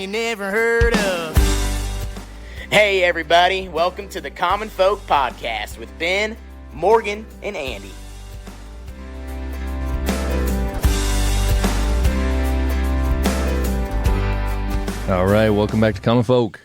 you never heard of. Hey everybody, welcome to the Common Folk Podcast with Ben, Morgan, and Andy. All right, welcome back to Common Folk.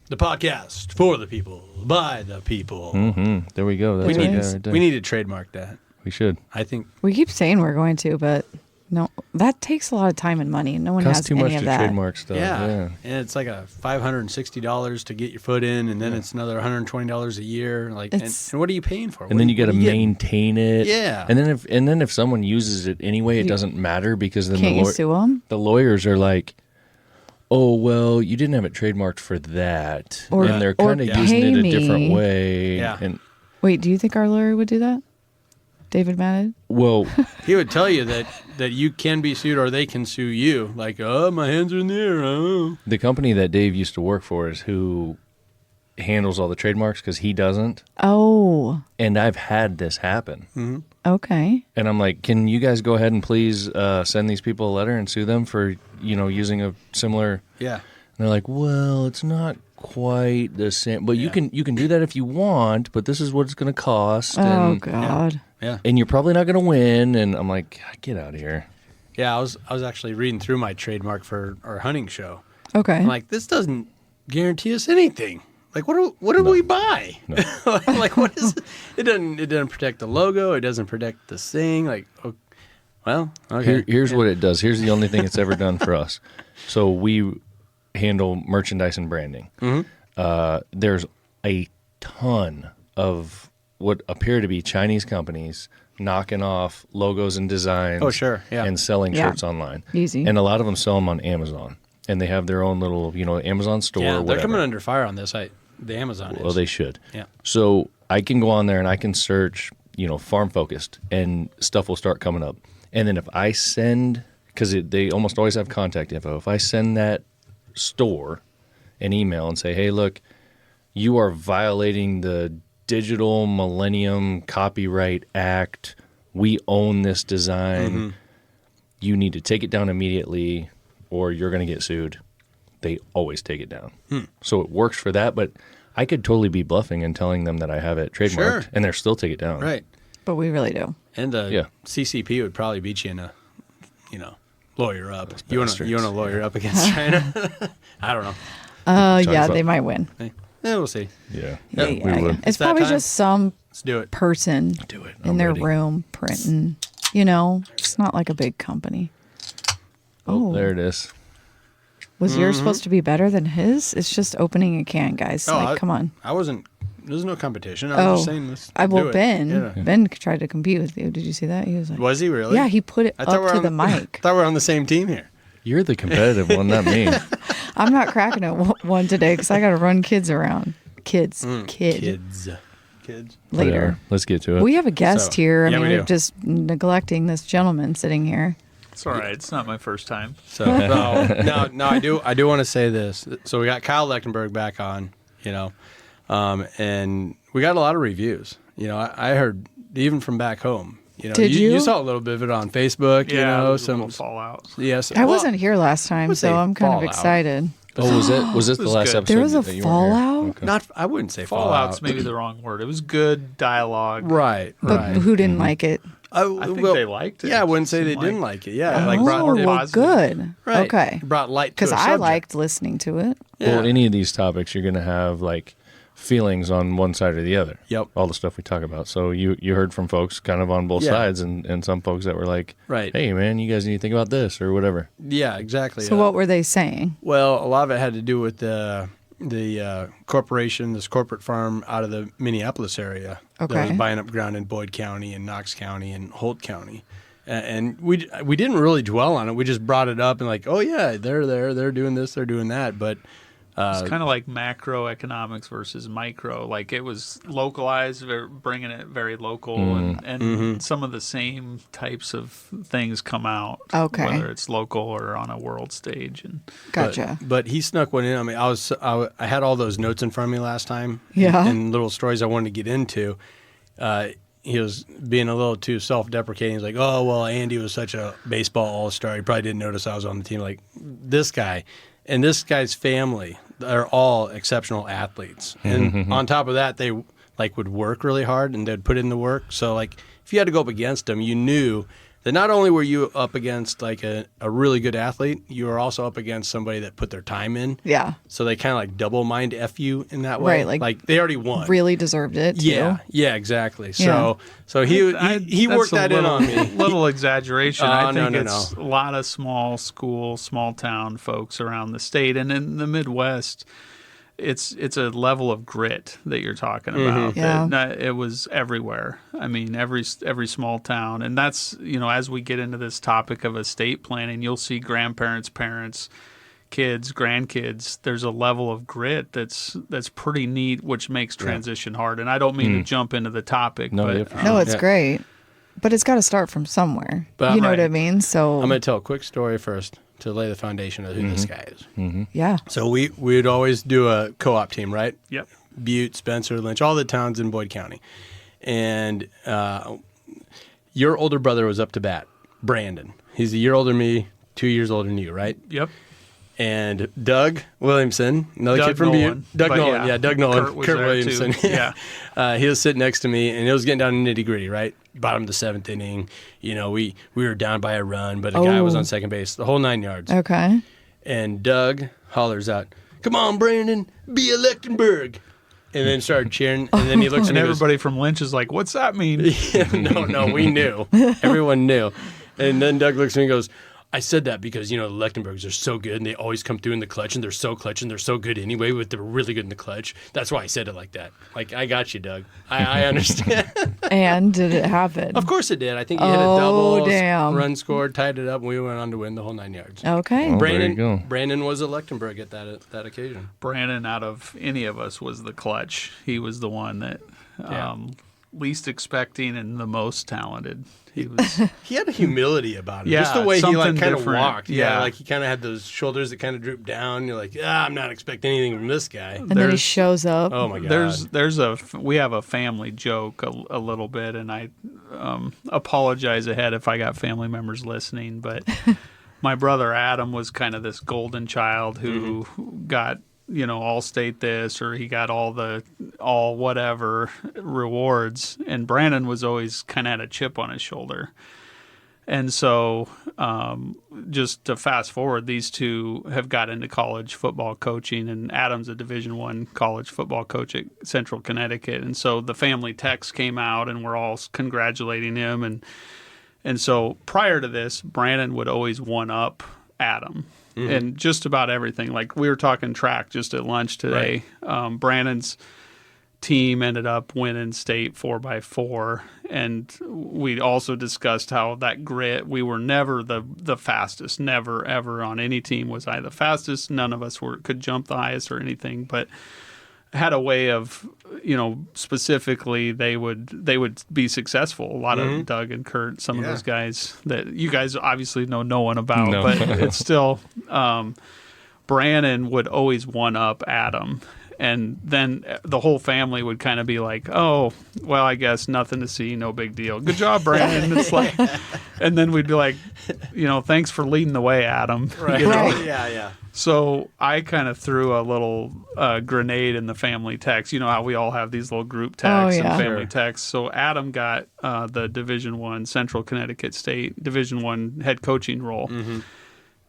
The podcast for the people, by the people. Mm-hmm. There we go. That's right there. We need to trademark that. We should. I think We keep saying we're going to, but no, that takes a lot of time and money. No one Costs has too any much of to that. trademark stuff. yeah. Yeah. And it's like a $560 to get your foot in, and then it's another $120 a year. Like, and what are you paying for? And then you got to maintain it. Yeah. And then if someone uses it anyway, it doesn't matter because then Can't you sue them? the lawyers are like, oh, well, you didn't have it trademarked for that. Or- and they're or kind of using it a pay different me. way. Yeah. And Wait, do you think our lawyer would do that? David Madden? well, He would tell you that you can be sued or they can sue you. Like, oh, my hands are in the air. Oh. the company that Dave used to work for is who handles all the trademarks because he doesn't. Oh, And I've had this happen. okay. And I'm like, can you guys go ahead and please send these people a letter and sue them for, using a similar... Yeah. And they're like, well, it's not quite the same. But you can do that if you want, but this is what it's going to cost. Oh, And, God. Yeah. and you're probably not going to win. And I'm like, get out of here. Yeah, I was actually reading through my trademark for our hunting show. Okay. I'm like, this doesn't guarantee us anything. Like, what do we buy? No. Like, what is it? It doesn't protect the logo. It doesn't protect the thing. Like, well, okay. Here's what it does. Here's the only thing it's ever done for us. So we handle merchandise and branding. There's a ton of what appear to be Chinese companies knocking off logos and designs. Oh, sure, yeah. And selling Yeah. shirts online. Easy. And a lot of them sell them on Amazon. And they have their own little, Amazon store or Yeah, whatever. they're coming under fire on this. The Amazon Well, is. they should. Yeah. So I can go on there and I can search, farm focused, and stuff will start coming up. And then if I send, because they almost always have contact info, if I send that store an email and say, hey, look, you are violating the Digital Millennium Copyright Act. We own this design. You need to take it down immediately or you're going to get sued. They always take it down. So it works for that, but I could totally be bluffing and telling them that I have it trademarked, Sure. and they'll still take it down. Right. But we really do. And the Yeah. CCP would probably beat you in a, lawyer up. You want bastards. to lawyer up against China? I don't know. Yeah, about- they might win. Hey, we'll see. Yeah, Yeah, we yeah, would. yeah. It's that probably time. just some Let's do it. person Do it. in I'm their ready. room printing. It's not like a big company. Oh, there it is. Was yours supposed to be better than his? It's just opening a can, guys. Come on. I wasn't. There's no competition. I was just saying this. Ben tried to compete with you. Did you see that? He was like, Was he really? yeah, he put it I thought up we're to on the mic. I thought we're on the same team here. You're the competitive one, not me. I'm not cracking it one today because I got to run kids around. Kids. Kids. Later. Whatever. Let's get to it. We have a guest So, here. I yeah, mean, we we're do. just neglecting this gentleman sitting here. It's all right. It's not my first time. So no, I do want to say this. So we got Kyle Lechtenberg back on, and we got a lot of reviews. I heard even from back home. Did you? You saw a little bit of it on Facebook. Yeah, there was a some little fallout. Yes, I wasn't here last time, would say so I'm kind of fallout. excited. Oh, was this the was last good. episode? There was a that you weren't here? fallout? Okay. Not. I wouldn't say Fallout's fallout. maybe the wrong word. It was good dialogue. Right. But Right. who didn't like it? I think they liked it. Yeah, I wouldn't say they Seemed didn't like it. Yeah, like Oh, brought more it- well, positive. good. right. Okay. Brought light to Because a I subject. liked listening to it. Yeah. Well, any of these topics, you're going to have like feelings on one side or the other. Yep. All the stuff we talk about. So you heard from folks kind of on both Yeah. sides, and some folks that were like, Right. hey, man, you guys need to think about this or whatever. Yeah, exactly. So what were they saying? Well, a lot of it had to do with the corporation, this corporate farm out of the Minneapolis area that Okay. was buying up ground in Boyd County and Knox County and Holt County. And we didn't really dwell on it. We just brought it up and like, oh yeah, they're there, they're doing this, they're doing that. But It's kind of like macroeconomics versus micro. Like it was localized, bringing it very local, and some of the same types of things come out. Okay. Whether it's local or on a world stage. And Gotcha. But he snuck one in. I mean, I had all those notes in front of me last time. Yeah. And little stories I wanted to get into. He was being a little too self-deprecating. He's like, oh, well, Andy was such a baseball all-star. He probably didn't notice I was on the team. Like, this guy, And this guy's family, they're all exceptional athletes. And on top of that, they like would work really hard and they'd put in the work. So like if you had to go up against them, you knew that not only were you up against like a really good athlete, you were also up against somebody that put their time in. Yeah. So they kind of like double mind F you in that way. Right. Like they already won. Really deserved it, too. Yeah, exactly. Yeah. So he worked that in on me. Little exaggeration. I think no. it's a lot of small school, small town folks around the state. And in the Midwest, it's a level of grit that you're talking about. Yeah. It was everywhere. I mean, every small town. And that's, as we get into this topic of estate planning, you'll see grandparents, parents, kids, grandkids. There's a level of grit that's pretty neat, which makes transition hard. And I don't mean to jump into the topic. No, but No, it's great. But it's got to start from somewhere. But you know right. what I mean? So I'm going to tell a quick story first to lay the foundation of who this guy is. yeah. So we'd always do a co-op team, right? Yep. Butte, Spencer, Lynch, all the towns in Boyd County. And your older brother was up to bat, Brandon. He's a year older than me, 2 years older than you, right? Yep. And Doug Williamson, another Doug kid from Nolan. Butte. Doug But Nolan, yeah, Doug Nolan. Kurt was Kurt there Williamson. too. Yeah. He was sitting next to me, and it was getting down to nitty gritty, right? Bottom of the seventh inning. We were down by a run, but a guy was on second base, the whole 9 yards. Okay. And Doug hollers out, "Come on, Brandon, be a Lechtenberg." And then started cheering, and then he looks And at me and goes, everybody from Lynch is like, "What's that mean?" no, we knew. Everyone knew. And then Doug looks at me and goes, "I said that because, the Lechtenbergs are so good and they always come through in the clutch and they're so clutch and they're so good anyway, but they're really good in the clutch. That's why I said it like that." Like, I got you, Doug. I understand. And did it happen? Of course it did. I think he hit a double, damn. run scored, tied it up, and we went on to win the whole 9 yards. Okay. Oh, there you go. Brandon was a Lechtenberg at that occasion. Brandon, out of any of us, was the clutch. He was the one that least expecting and the most talented. He was. He had a humility about him. Yeah, Just the way he something kind of different. walked. Yeah. Like he kind of had those shoulders that kind of drooped down. You're like, I'm not expecting anything from this guy. And then he shows up. Oh my God. We have a family joke a little bit, and I apologize ahead if I got family members listening, but my brother Adam was kind of this golden child who got all state this, or he got all whatever rewards, and Brandon was always kind of had a chip on his shoulder. And so just to fast forward, these two have got into college football coaching, and Adam's a Division I college football coach at Central Connecticut. And so the family text came out, and we're all congratulating him. And so prior to this, Brandon would always one-up Adam. And just about everything. Like we were talking track just at lunch today. Right. Brandon's team ended up winning state 4x4, and we also discussed how that grit. We were never the fastest. Never ever on any team was I the fastest. None of us could jump the highest or anything, but had a way of, specifically they would be successful. A lot of Doug and Kurt, some of those guys that you guys obviously know no one about, but it's still, Brandon would always one up Adam. And then the whole family would kind of be like, "Oh, well, I guess nothing to see, no big deal. Good job, Brandon." It's like, and then we'd be like, "Thanks for leading the way, Adam." Right. Yeah. So I kind of threw a little grenade in the family text. You know how we all have these little group texts and family texts. So Adam got the Division I Central Connecticut State Division I head coaching role.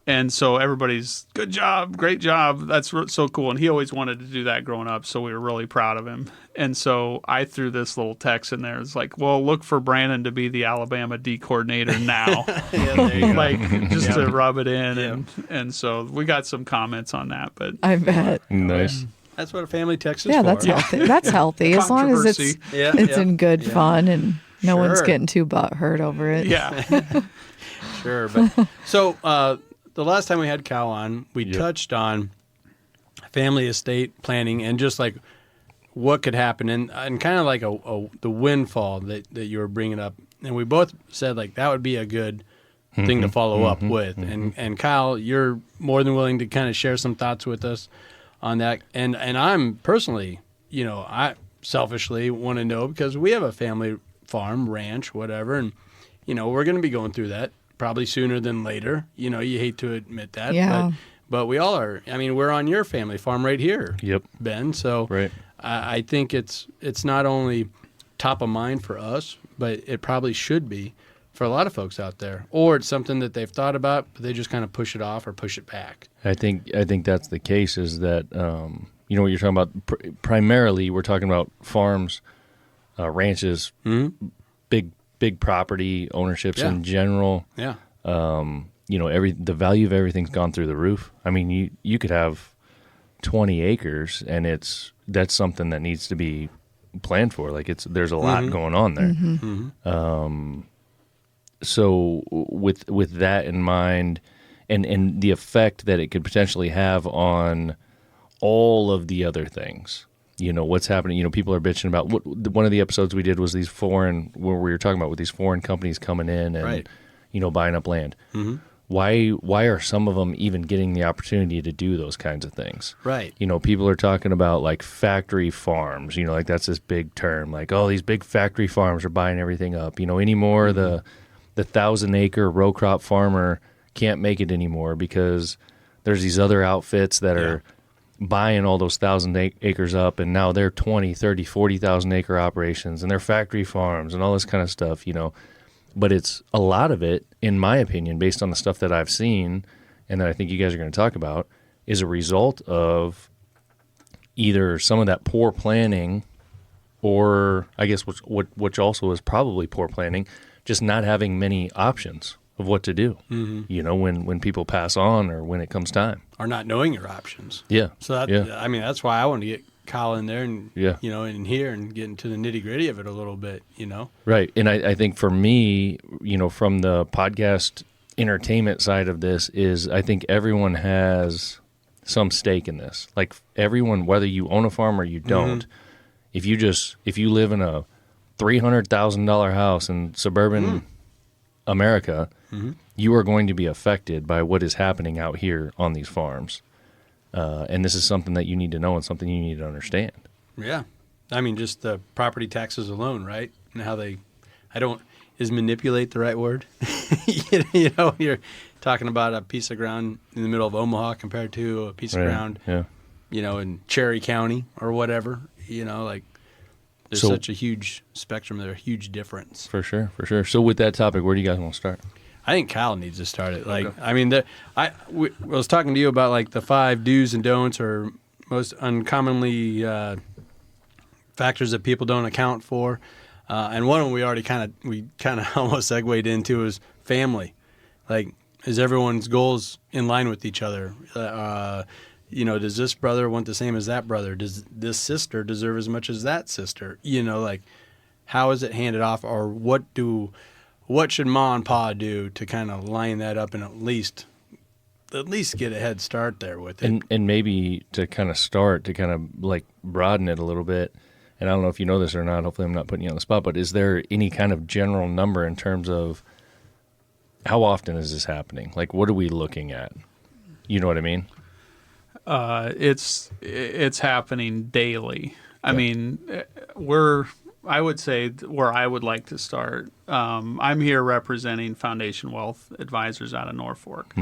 And so everybody's, "Good job, great job, that's so cool." And he always wanted to do that growing up, so we were really proud of him. And so I threw this little text in there. It's like, "Well, look for Brandon to be the Alabama D coordinator now." There you go. Like, just to rub it in. And so we got some comments on that. But I bet. Nice. That's what a family text is Yeah, for. that's healthy. That's healthy as long as it's Controversy. in good fun and no one's Sure. getting too butthurt over it. yeah. Sure. But so the last time we had Kyle on, we touched on family estate planning and just like what could happen and kind of like the windfall that you were bringing up. And we both said like that would be a good thing to follow up with. And Kyle, you're more than willing to kind of share some thoughts with us on that. And I'm personally, I selfishly want to know because we have a family farm, ranch, whatever, and we're going to be going through that probably sooner than later. You hate to admit that. Yeah. but we all are. I mean, we're on your family farm right here. Yep. Ben. So Right. I think it's not only top of mind for us, but it probably should be for a lot of folks out there. Or it's something that they've thought about, but they just kind of push it off or push it back. I think that's the case. Is that you know what you're talking about? Primarily, we're talking about farms, ranches, big property ownerships in general. Yeah. You know, the value of everything's gone through the roof. I mean, you could have 20 acres, and that's something that needs to be planned for. Like there's a lot going on there. So with that in mind, and the effect that it could potentially have on all of the other things, you know, what's happening. You know, people are bitching about one of the episodes we did was where we were talking about with these foreign companies coming in and you know, buying up land. Why are some of them even getting the opportunity to do those kinds of things? Right. You know, people are talking about like factory farms, you know, like that's this big term, like, oh, these big factory farms are buying everything up. You know, anymore the 1,000-acre row crop farmer can't make it anymore because there's these other outfits that are buying all those 1,000 acres up, and now they're 20, 30, 40,000 acre operations, and they're factory farms and all this kind of stuff, you know. But it's a lot of it, in my opinion, based on the stuff that I've seen and that I think you guys are going to talk about, is a result of either some of that poor planning, or I guess which also is probably poor planning, just not having many options of what to do, you know, when people pass on or when it comes time. Or not knowing your options. Yeah. So I mean, that's why I want to get Kyle in there and, you know, in here and get into the nitty gritty of it a little bit, you know? Right. And I think for me, you know, from the podcast entertainment side of this is I think everyone has some stake in this. Like everyone, whether you own a farm or you don't, if you live in a $300,000 house in suburban America, you are going to be affected by what is happening out here on these farms. And this is something that you need to know and something you need to understand. Yeah. I mean, just the property taxes alone, right? And how is manipulate the right word? You know, you're talking about a piece of ground in the middle of Omaha compared to a piece of ground, you know, in Cherry County or whatever, you know, like there's such a huge spectrum there, a huge difference. For sure. So with that topic, where do you guys want to start? I think Kyle needs to start it. Like, I mean, I was talking to you about like the 5 do's and don'ts or most uncommonly factors that people don't account for, and one of them we kind of almost segued into is family. Like, is everyone's goals in line with each other? You know, does this brother want the same as that brother? Does this sister deserve as much as that sister? You know, like, how is it handed off, or what should Ma and Pa do to kind of line that up and at least get a head start there with it? And maybe to kind of like broaden it a little bit, and I don't know if you know this or not, hopefully I'm not putting you on the spot, but is there any kind of general number in terms of how often is this happening? Like, what are we looking at? You know what I mean? It's happening daily. I mean, I would say where I would like to start, I'm here representing Foundation Wealth Advisors out of Norfolk.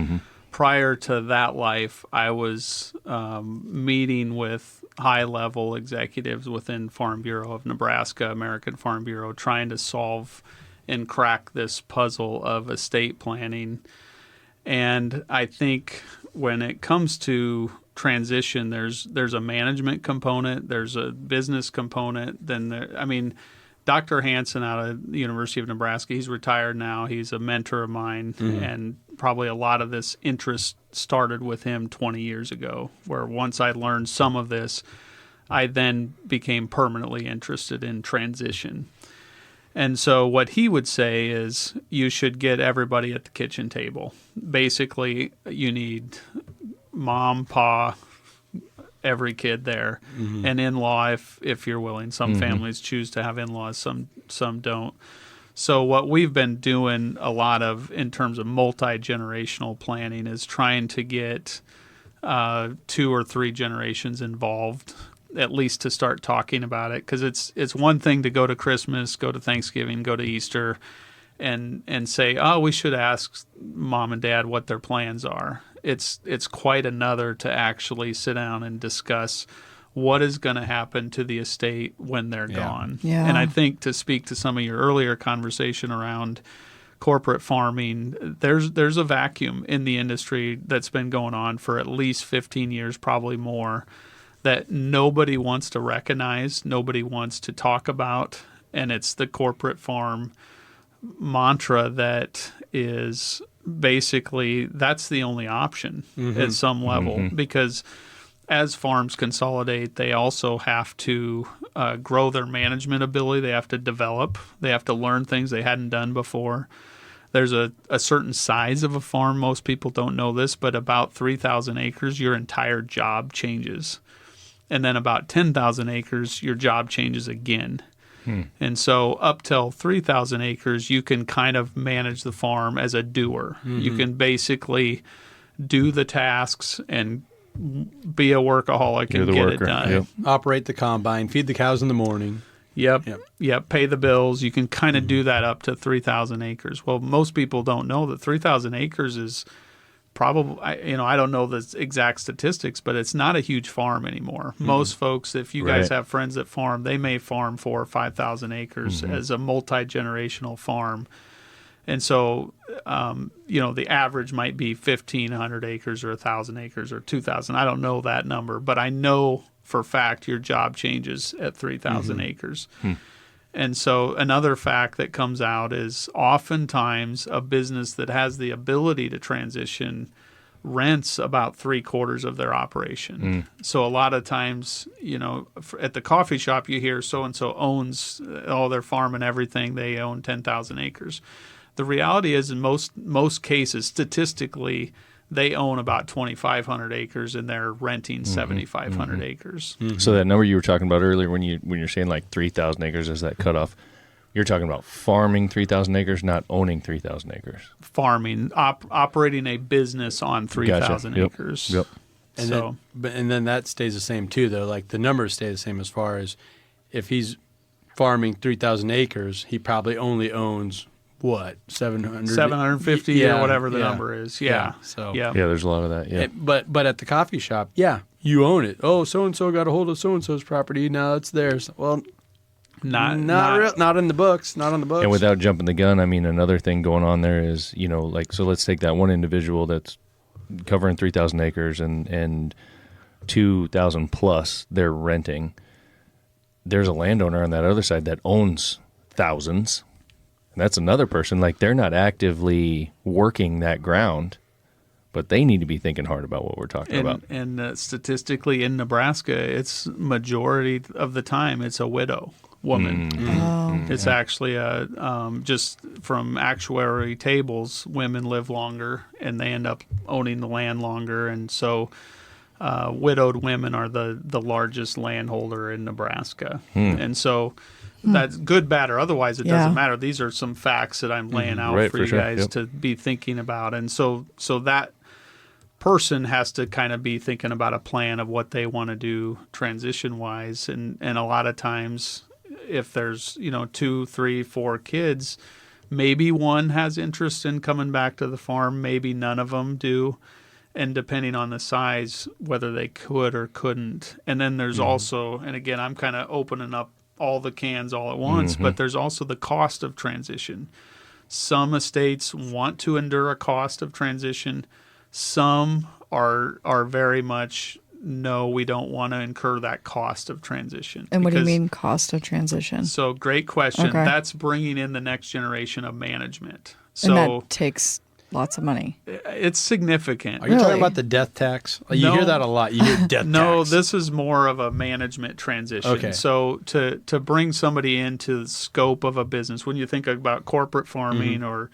Prior to that life, I was meeting with high-level executives within Farm Bureau of Nebraska, American Farm Bureau, trying to solve and crack this puzzle of estate planning. And I think when it comes to transition, there's a management component, there's a business component. Dr. Hansen out of the University of Nebraska, he's retired now. He's a mentor of mine, and probably a lot of this interest started with him 20 years ago, where once I learned some of this, I then became permanently interested in transition. And so what he would say is you should get everybody at the kitchen table. Basically, you need mom, pa, every kid there, and in-law if you're willing. Some families choose to have in-laws, some don't. So what we've been doing a lot of in terms of multi-generational planning is trying to get 2 or 3 generations involved, at least to start talking about it. Because it's one thing to go to Christmas, go to Thanksgiving, go to Easter, and say, oh, we should ask mom and dad what their plans are. it's quite another to actually sit down and discuss what is going to happen to the estate when they're gone. Yeah. And I think, to speak to some of your earlier conversation around corporate farming, there's a vacuum in the industry that's been going on for at least 15 years, probably more, that nobody wants to recognize, nobody wants to talk about, and it's the corporate farm mantra that is basically, that's the only option at some level, because as farms consolidate, they also have to grow their management ability. They have to develop. They have to learn things they hadn't done before. There's a certain size of a farm. Most people don't know this, but about 3,000 acres, your entire job changes. And then about 10,000 acres, your job changes again. And so up till 3,000 acres, you can kind of manage the farm as a doer. You can basically do the tasks and be a workaholic and get it done. Yep. Operate the combine, feed the cows in the morning. Yep. Pay the bills. You can kind of do that up to 3,000 acres. Well, most people don't know that 3,000 acres is probably, I don't know the exact statistics, but it's not a huge farm anymore. Most folks, if you guys have friends that farm, they may farm 4,000 or 5,000 acres as a multi-generational farm. And so, the average might be 1,500 acres or 1,000 acres or 2,000. I don't know that number, but I know for a fact your job changes at 3,000 acres. And so another fact that comes out is oftentimes a business that has the ability to transition rents about 3/4 of their operation. So a lot of times, at the coffee shop, you hear so-and-so owns all their farm and everything. They own 10,000 acres. The reality is, in most cases, statistically, they own about 2,500 acres and they're renting 7,500 acres. So that number you were talking about earlier, when you're saying like 3,000 acres is that cutoff, you're talking about farming 3,000 acres, not owning 3,000 acres. Farming, operating a business on 3,000 acres. Yep. And then that stays the same too, though. Like the numbers stay the same as far as if he's farming 3,000 acres, he probably only owns what, 750 or whatever the number is. So there's a lot of that. Yeah. But at the coffee shop, you own it. Oh, so and so got a hold of so and so's property. Now it's theirs. Well, not in the books. Not on the books. And without jumping the gun, I mean, another thing going on there is, so let's take that one individual that's covering 3,000 acres and 2,000 plus they're renting. There's a landowner on that other side that owns thousands. And that's another person, like they're not actively working that ground, but they need to be thinking hard about what we're talking about. And statistically in Nebraska, it's majority of the time it's a widow woman. It's actually just from actuary tables, women live longer and they end up owning the land longer. And so widowed women are the largest landholder in Nebraska. And so that's good, bad, or otherwise. It doesn't matter. These are some facts that I'm laying out for you guys to be thinking about. And so that person has to kind of be thinking about a plan of what they want to do transition-wise. And a lot of times, if there's 2, 3, 4 kids, maybe one has interest in coming back to the farm. Maybe none of them do. And depending on the size, whether they could or couldn't. And then there's also, and again, I'm kind of opening up all the cans all at once, but there's also the cost of transition. Some estates want to endure a cost of transition. Some are very much, no, we don't want to incur that cost of transition. And what do you mean cost of transition? So great question. Okay. That's bringing in the next generation of management. And that takes lots of money. It's significant. Are you talking about the death tax? You hear that a lot. You hear death tax. No, this is more of a management transition. Okay. So to bring somebody into the scope of a business, when you think about corporate farming or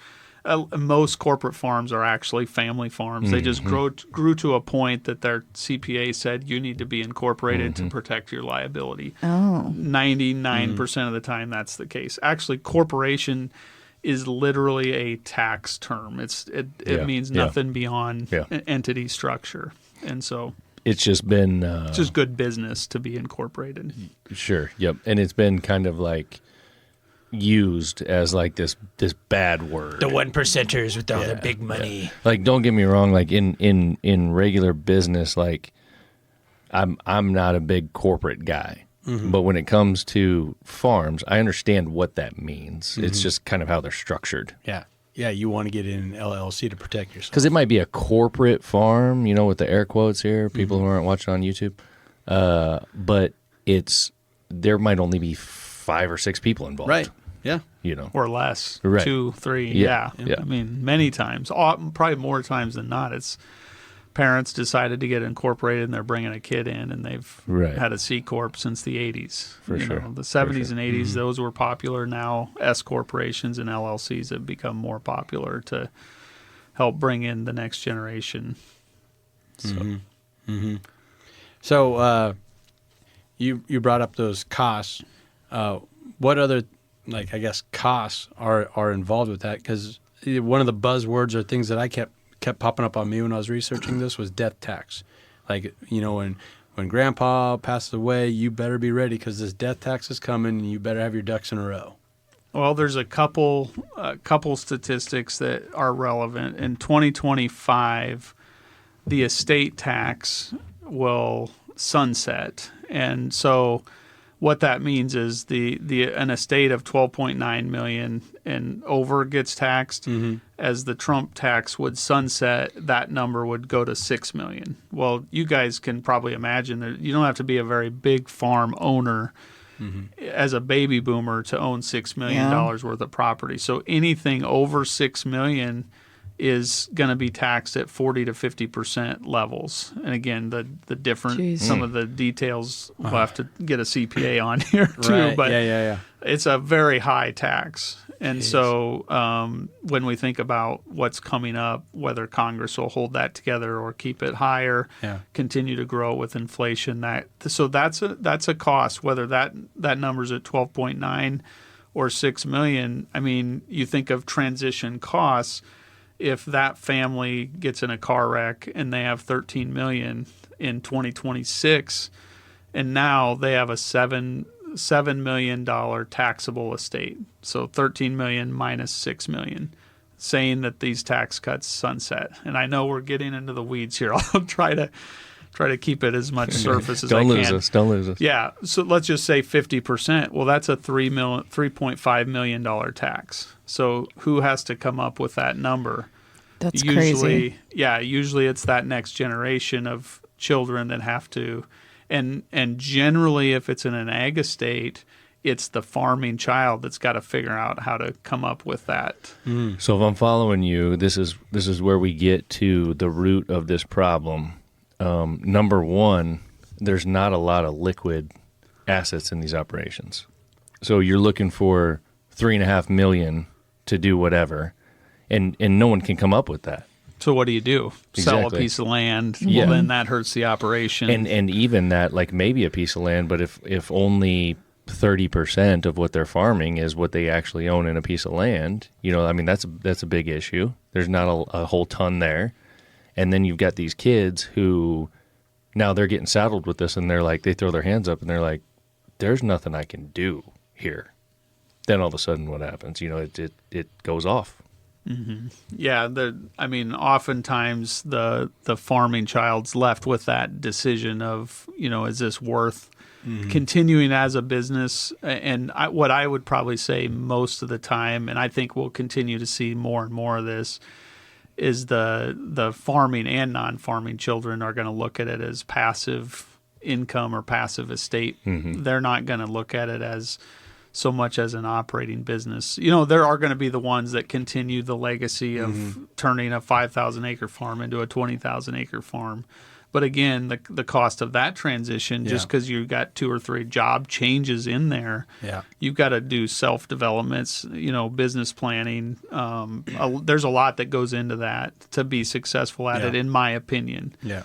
most corporate farms are actually family farms. They just grew to a point that their CPA said you need to be incorporated to protect your liability. 99% of the time that's the case. Actually, corporation is literally a tax term. It means nothing beyond an entity structure. And so it's just been it's just good business to be incorporated. Sure. Yep. And it's been kind of like used as like this bad word. The 1%ers with all their big money. Yeah. Like, don't get me wrong. Like in regular business, like I'm not a big corporate guy, but when it comes to farms, I understand what that means. It's just kind of how they're structured. Yeah. Yeah, you want to get in an LLC to protect yourself. Because it might be a corporate farm, with the air quotes here, people who aren't watching on YouTube. But there might only be 5 or 6 people involved. Right. Yeah. Or less. Right. 2, 3. Yeah. Yeah. I mean, many times, probably more times than not, it's parents decided to get incorporated and they're bringing a kid in, and they've had a C Corp since the 80s. For sure. The 70s and 80s, those were popular. Now S corporations and LLCs have become more popular to help bring in the next generation. So, So you brought up those costs. What other, costs are involved with that? Because one of the buzzwords or things that I kept popping up on me when I was researching this was death tax. Like, when grandpa passes away, you better be ready because this death tax is coming and you better have your ducks in a row. well, there's a couple statistics that are relevant. In 2025, the estate tax will sunset, and so what that means is an estate of 12.9 million and over gets taxed. As the Trump tax would sunset, that number would go to 6 million. Well, you guys can probably imagine that you don't have to be a very big farm owner as a baby boomer to own $6 million worth of property. So anything over 6 million is going to be taxed at 40 to 50% levels. And again, the different, some of the details, we'll have to get a CPA on here too. Right. But Yeah. it's a very high tax. And so when we think about what's coming up, whether Congress will hold that together or keep it higher, continue to grow with inflation, that's a cost, whether that number's at 12.9 or 6 million. I mean, you think of transition costs. If that family gets in a car wreck and they have 13 million in 2026, and now they have a $7 million taxable estate, so 13 million minus 6 million, saying that these tax cuts sunset. And I know we're getting into the weeds here. I'll try to keep it as much surface as I can. Don't lose us. Yeah, so let's just say 50%. Well, that's a $3.5 million tax. So who has to come up with that number? That's usually, crazy. Yeah, usually it's that next generation of children that have to, and generally if it's in an ag estate, it's the farming child that's got to figure out how to come up with that. So if I'm following you, this is where we get to the root of this problem. Number one, there's not a lot of liquid assets in these operations. So you're looking for $3.5 million to do whatever, and no one can come up with that. So what do you do? Sell a Exactly. piece of land? Yeah. Well, then that hurts the operation. And even that, like maybe a piece of land, but if only 30% of what they're farming is what they actually own in a piece of land, I mean, that's a big issue. There's not a whole ton there. And then you've got these kids who now they're getting saddled with this, and they throw their hands up and they're like, there's nothing I can do here. Then all of a sudden what happens? It goes off. Mm-hmm. Yeah, oftentimes the farming child's left with that decision of, is this worth continuing as a business? And what I would probably say most of the time, and I think we'll continue to see more and more of this, is the farming and non-farming children are going to look at it as passive income or passive estate. They're not going to look at it as so much as an operating business. There are going to be the ones that continue the legacy of turning a 5,000 acre farm into a 20,000 acre farm. But again, the cost of that transition, just because you've got 2 or 3 job changes in there, you've got to do self-developments, business planning. There's a lot that goes into that to be successful at it, in my opinion. Yeah.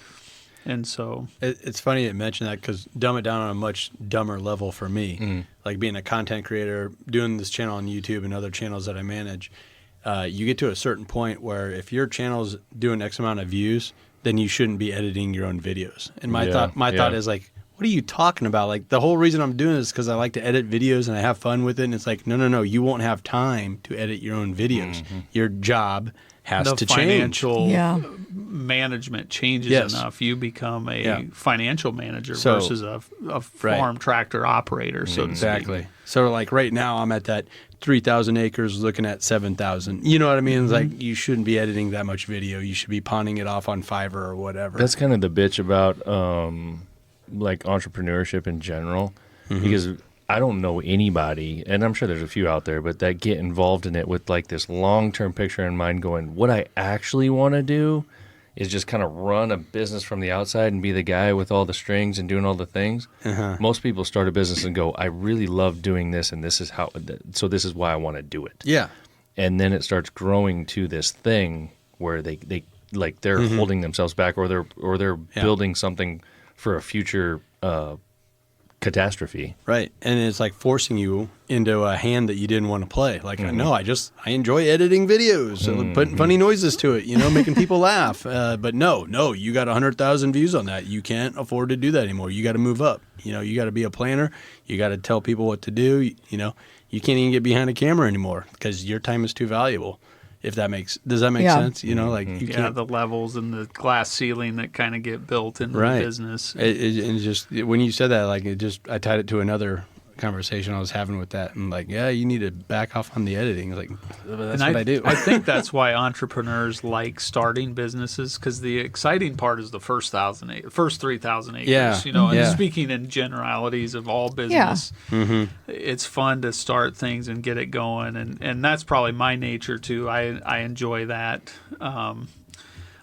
And so it's funny you mention that, because dumb it down on a much dumber level for me, like being a content creator, doing this channel on YouTube and other channels that I manage, you get to a certain point where if your channel's doing X amount of views, then you shouldn't be editing your own videos. And my thought is like, what are you talking about? Like, the whole reason I'm doing this is because I like to edit videos and I have fun with it. And it's like, no, you won't have time to edit your own videos. Your job has to change. The financial management changes enough. You become a financial manager versus a farm tractor operator, so to speak. So, like, right now I'm at that 3,000 acres looking at 7,000. You know what I mean? It's like, you shouldn't be editing that much video. You should be pawning it off on Fiverr or whatever. That's kind of the bitch about like entrepreneurship in general, because I don't know anybody, and I'm sure there's a few out there, but that get involved in it with like this long-term picture in mind, going, what I actually want to do is just kind of run a business from the outside and be the guy with all the strings and doing all the things. Most people start a business and go, I really love doing this, and this is how, so this is why I want to do it. Yeah. And then it starts growing to this thing where they like they're holding themselves back, or they're building something for a future catastrophe. Right. And it's like forcing you into a hand that you didn't want to play. Like, no, I enjoy editing videos and putting funny noises to it, you know, making people laugh. But no, you got 100,000 views on that. You can't afford to do that anymore. You got to move up. You know, you got to be a planner. You got to tell people what to do. You know, you can't even get behind a camera anymore because your time is too valuable. Does that make sense? You know, like you can't. The levels and the glass ceiling that kind of get built in the business. And just when you said that, like I tied it to another conversation I was having with that, and like, you need to back off on the editing. Like, that's what I do. I think that's why entrepreneurs like starting businesses, because the exciting part is the first 3,000 acres. Yeah. You know, and speaking in generalities of all business, it's fun to start things and get it going, and that's probably my nature too. I enjoy that.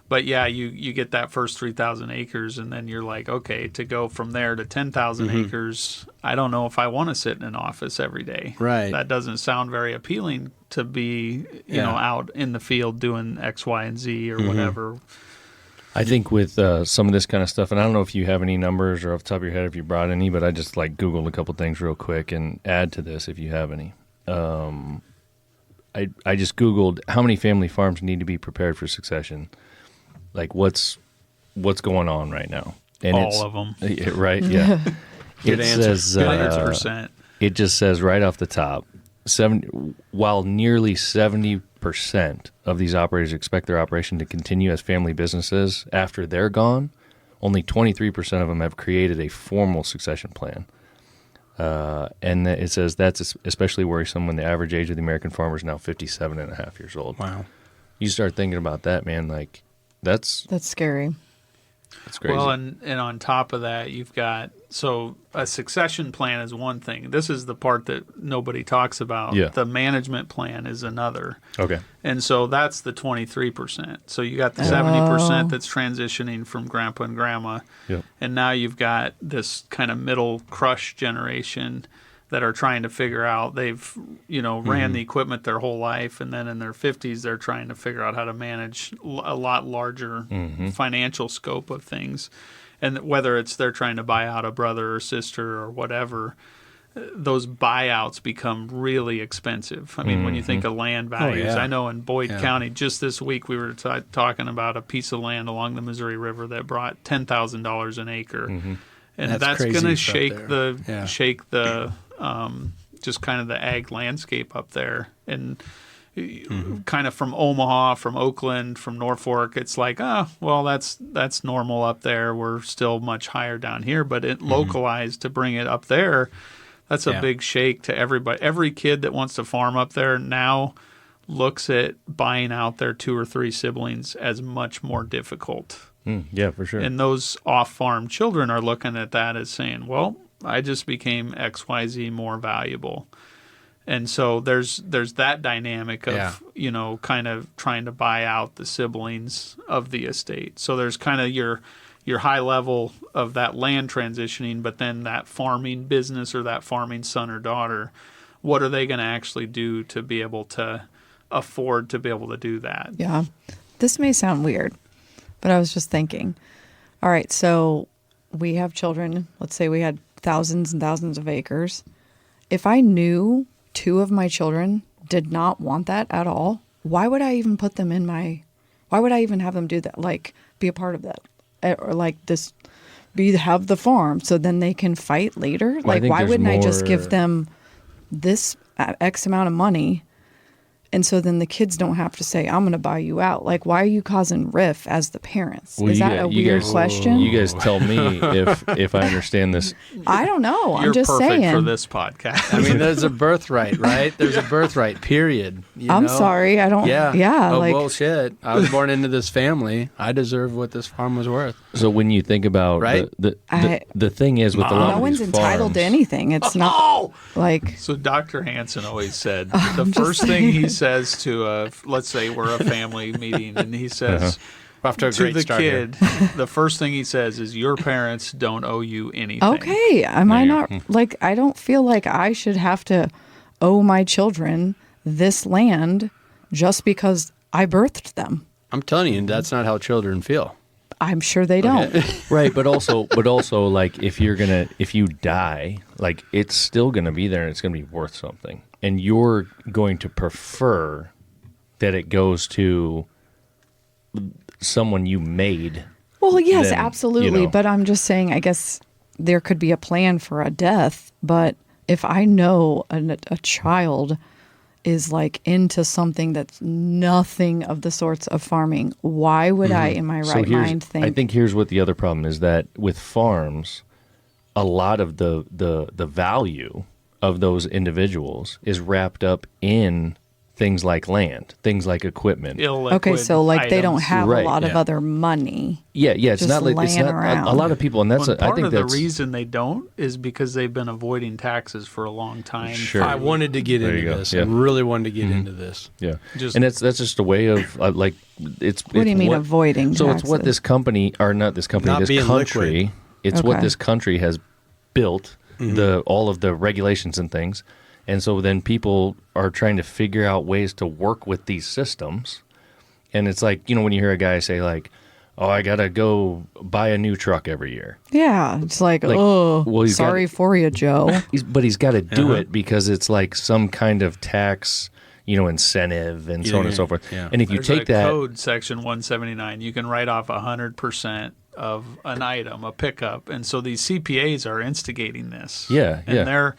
But yeah, you get that first 3,000 acres, and then you're like, okay, to go from there to 10,000 acres, I don't know if I want to sit in an office every day. Right. That doesn't sound very appealing to be, you know, out in the field doing X, Y, and Z or whatever. I think with some of this kind of stuff, and I don't know if you have any numbers or off the top of your head if you brought any, but I just like Googled a couple things real quick and add to this if you have any. I just Googled how many family farms need to be prepared for succession. Like what's going on right now? And all of them, right? Yeah. Good answer. Says 100%. It just says right off the top, while nearly 70% of these operators expect their operation to continue as family businesses after they're gone, only 23% of them have created a formal succession plan. And it says that's especially worrisome when the average age of the American farmer is now 57 and a half years old. Wow. You start thinking about that, man, like that's scary. That's crazy. Well, and on top of that, you've got, so a succession plan is one thing. This is the part that nobody talks about. Yeah. The management plan is another. Okay. And so that's the 23%. So you got the 70% that's transitioning from grandpa and grandma. Yep. And now you've got this kind of middle crush generation that are trying to figure out, they've, you know, ran the equipment their whole life, and then in their 50s they're trying to figure out how to manage a lot larger financial scope of things. And whether it's they're trying to buy out a brother or sister or whatever, those buyouts become really expensive. I mean, when you think of land values, I know in Boyd County, just this week we were talking about a piece of land along the Missouri River that brought $10,000 an acre. And that's going to shake the just kind of the ag landscape up there. And kind of from Omaha, from Oakland, from Norfolk, it's like, well, that's normal up there. We're still much higher down here, but it localized to bring it up there, that's a big shake to everybody. Every kid that wants to farm up there now looks at buying out their 2 or 3 siblings as much more difficult. Yeah, for sure. And those off-farm children are looking at that as saying, well, I just became XYZ more valuable. And so there's that dynamic of, you know, kind of trying to buy out the siblings of the estate. So there's kind of your high level of that land transitioning, but then that farming business or that farming son or daughter, what are they going to actually do to be able to afford to be able to do that? Yeah. This may sound weird, but I was just thinking, all right, so we have children. Let's say we had thousands and thousands of acres. If I knew 2 of my children did not want that at all, why would I even put them in why would I even have them do that? Like, be a part of that? Or like this have the farm so then they can fight later. Well, I Like, think why there's wouldn't I just give more- them this X amount of money? And so then the kids don't have to say, I'm going to buy you out. Like, why are you causing riff as the parents? Well, Is you that gu- a you weird guys- question? You guys tell me if I understand this. I don't know. You're I'm just perfect saying. for this podcast. I mean, there's a birthright, right? There's a birthright, period. You I'm know? sorry. I don't. Yeah. Yeah. Oh, like, bullshit. I was born into this family. I deserve what this farm was worth. So when you think about Right? the thing is with a lot no of one's these entitled to farms- anything. It's not like, So Dr. Hansen always said the first thing he says to let's say we're a family meeting, and he says Off to a to great the start here. kid, the first thing he says is, "Your parents don't owe you anything." okay, am I not like, I don't feel like I should have to owe my children this land just because I birthed them. I'm telling you, that's not how children feel. I'm sure they don't. Right, but also like if you die, like it's still gonna be there and it's gonna be worth something, and you're going to prefer that it goes to someone you made. Well, yes, then, absolutely. you know. But I'm just saying, I guess there could be a plan for a death. But if I know a child is like into something that's nothing of the sorts of farming, why would I, in my right mind, think? I think here's what the other problem is, that with farms, a lot of the value of those individuals is wrapped up in things like land, things like equipment. Okay, so like they don't items. have Right, a lot of yeah. other money. Yeah, it's just not like it's laying not around. a lot of people, and that's Well, I part think of the that's reason they don't is because they've been avoiding taxes for a long time. Sure. I wanted to get There you into go. this. Yeah. I really wanted to get into this. Yeah, Just- and that's just a way of like it's. What do you mean avoiding So it's what taxes? this company, or not this company, Not this being country. liquid. It's what Okay. this country has built, all of the regulations and things, and so then people are trying to figure out ways to work with these systems, and it's like, when you hear a guy say like, "Oh, I gotta go buy a new truck every year." Yeah, it's like, Like, oh, well, he's got- sorry for you, Joe. But he's got to do it because it's like some kind of tax, incentive and so on and so forth. Yeah. And if you There's take a that, code section 179, you can write off 100% of an item, a pickup, and so these CPAs are instigating this. Yeah, and yeah.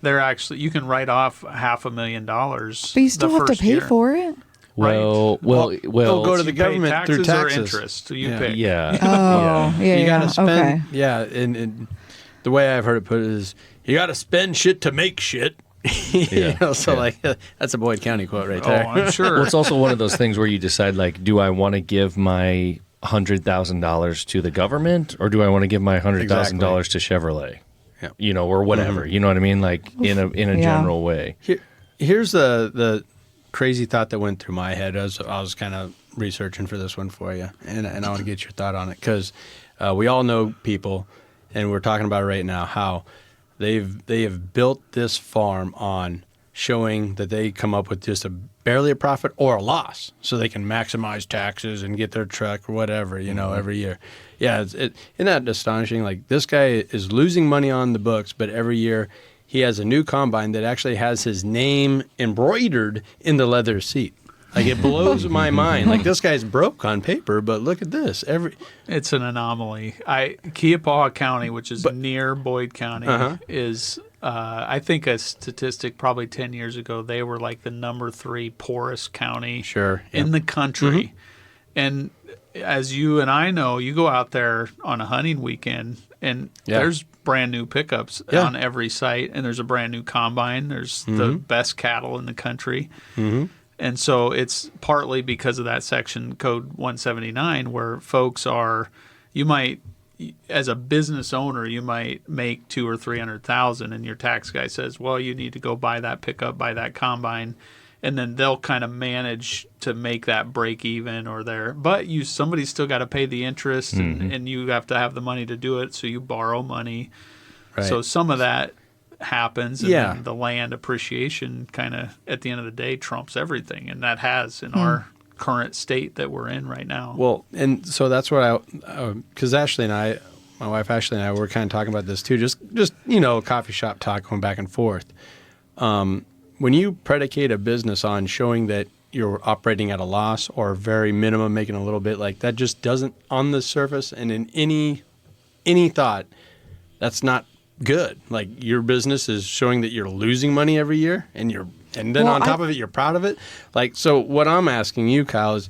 they're actually, you can write off $500,000. But you still have to pay for it. well, they'll go to the You pay government taxes through taxes. or interest. So you Yeah. pick. yeah, Oh, yeah, You got to spend. Okay. Yeah, and the way I've heard it put is, you got to spend shit to make shit. So yeah. like that's a Boyd County quote right Oh, there. I'm sure. Well, it's also one of those things where you decide, like, do I want to give my $100,000 to the government, or do I want to give my $100,000 to Chevrolet? Yeah. Or whatever. You know what I mean? Like in a Yeah. general way. Here's the crazy thought that went through my head as I was kind of researching for this one for you, and I want to get your thought on it, because we all know people, and we're talking about it right now, how they have built this farm on showing that they come up with just barely a profit or a loss, so they can maximize taxes and get their truck or whatever, every year. Yeah, isn't that astonishing? Like, this guy is losing money on the books, but every year he has a new combine that actually has his name embroidered in the leather seat. Like, it blows my mind. Like, this guy's broke on paper, but look at this. It's an anomaly. Keopaugh County, which is near Boyd County, is I think a statistic probably 10 years ago, they were like the number 3 poorest county in the country. And as you and I know, you go out there on a hunting weekend and there's brand new pickups on every site, and there's a brand new combine. There's the best cattle in the country. And so it's partly because of that section code 179, where folks are, you might, as a business owner, you might make $200,000 or $300,000, and your tax guy says, well, you need to go buy that pickup, buy that combine, and then they'll kind of manage to make that break even or there. But somebody's still got to pay the interest, and you have to have the money to do it, so you borrow money. Right. So some of that happens, and Yeah. then the land appreciation kind of at the end of the day trumps everything, and that has in our current state that we're in right now. Well, and so that's what because Ashley and I, my wife Ashley and I, were kind of talking about this too, just coffee shop talk going back and forth. When you predicate a business on showing that you're operating at a loss or very minimum, making a little bit, like that just doesn't, on the surface and in any any thought, that's not good. Like, your business is showing that you're losing money every year, and then on top of it, you're proud of it. Like, so what I'm asking you, Kyle, is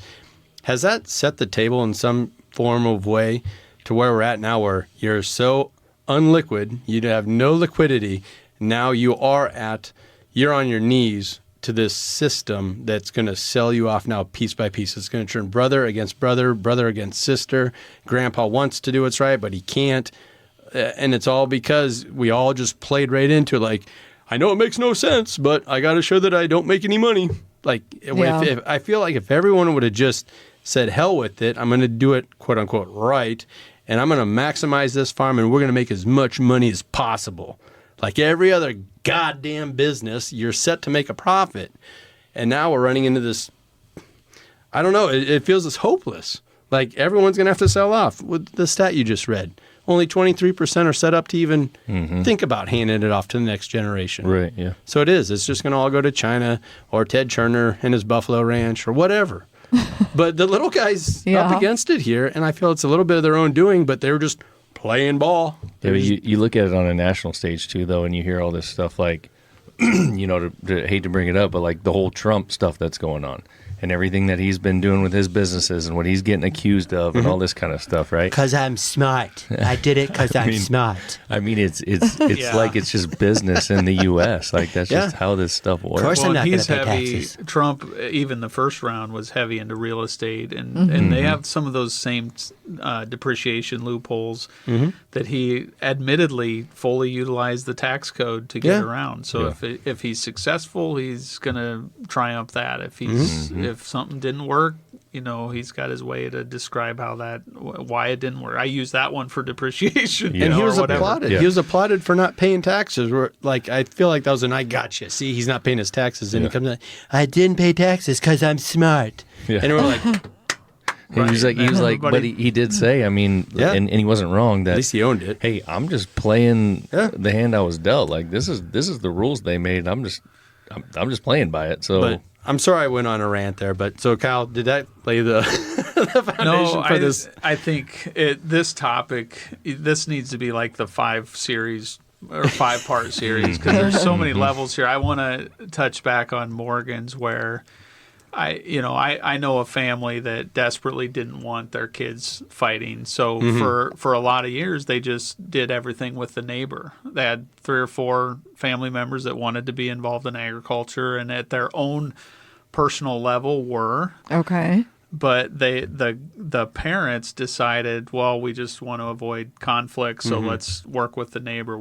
has that set the table in some form of way to where we're at now, where you're so unliquid, you have no liquidity, now you're on your knees to this system that's going to sell you off now piece by piece. It's going to turn brother against brother, brother against sister. Grandpa wants to do what's right, but he can't. And it's all because we all just played right into it. Like, I know it makes no sense, but I got to show that I don't make any money. Like, if I feel like if everyone would have just said, hell with it, I'm going to do it, quote unquote, right, and I'm going to maximize this farm, and we're going to make as much money as possible. Like every other goddamn business, you're set to make a profit. And now we're running into this, I don't know, it feels as hopeless. Like everyone's going to have to sell off. With the stat you just read, only 23% are set up to even think about handing it off to the next generation. Right, yeah. So it's just going to all go to China or Ted Turner and his Buffalo Ranch or whatever. But the little guy's up against it here, and I feel it's a little bit of their own doing, but they're just playing ball. Yeah, but you look at it on a national stage too, though, and you hear all this stuff like, to hate to bring it up, but like the whole Trump stuff that's going on and everything that he's been doing with his businesses and what he's getting accused of and all this kind of stuff, right? Because I'm smart. I did it because I'm smart. I mean, it's like it's just business in the U.S. Like that's just how this stuff works. Of course, I'm not going he's to pay heavy. taxes. Trump, even the first round, was heavy into real estate, and they have some of those same depreciation loopholes that he admittedly fully utilized the tax code to get around. So if he's successful, he's going to triumph that. If he's if something didn't work, he's got his way to describe why it didn't work. I use that one for depreciation. And he was or whatever. applauded. Yeah. He was applauded for not paying taxes. Like, I feel like that was an I gotcha. See, he's not paying his taxes, and he comes in, I didn't pay taxes because I'm smart. Yeah. and we're like, He was like, but he did say, I mean, and he wasn't wrong that at least he owned it. Hey, I'm just playing the hand I was dealt. Like this is the rules they made. I'm just playing by it. So. But I'm sorry I went on a rant there. But so Kyle, did that lay the foundation for this? I think this topic, this needs to be like the 5-part series because there's so many levels here. I want to touch back on Morgan's where I know a family that desperately didn't want their kids fighting. So for a lot of years, they just did everything with the neighbor. They had 3 or 4 family members that wanted to be involved in agriculture and at their own personal level were. Okay. But the parents decided, well, we just want to avoid conflict, so let's work with the neighbor,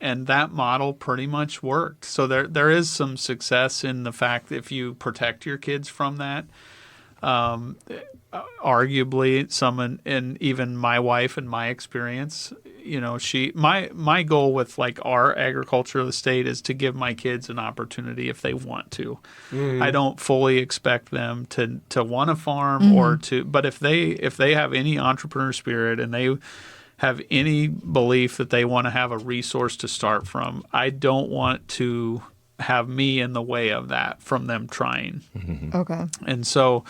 and that model pretty much worked. So there is some success in the fact that if you protect your kids from that. Arguably, someone, and even my wife, in my experience, my goal with like our agriculture of the state is to give my kids an opportunity if they want to. I don't fully expect them to want to farm but if they have any entrepreneur spirit and they have any belief that they want to have a resource to start from, I don't want to have me in the way of that from them trying. Okay. And so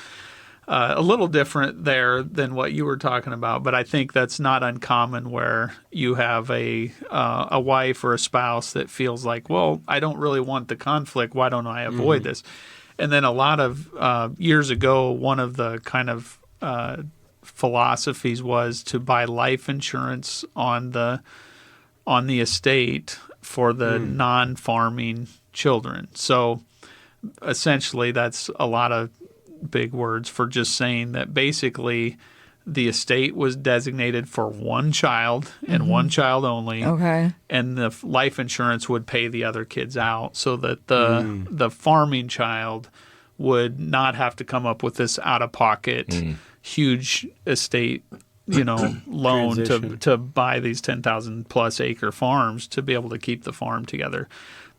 a little different there than what you were talking about, but I think that's not uncommon where you have a wife or a spouse that feels like, well, I don't really want the conflict. Why don't I avoid this? And then a lot of years ago, one of the kind of philosophies was to buy life insurance on the estate for the non-farming children. So essentially, that's a lot of big words for just saying that basically the estate was designated for one child and one child only. Okay. And the life insurance would pay the other kids out so that the farming child would not have to come up with this out-of-pocket huge estate loan to buy these 10,000 plus acre farms to be able to keep the farm together.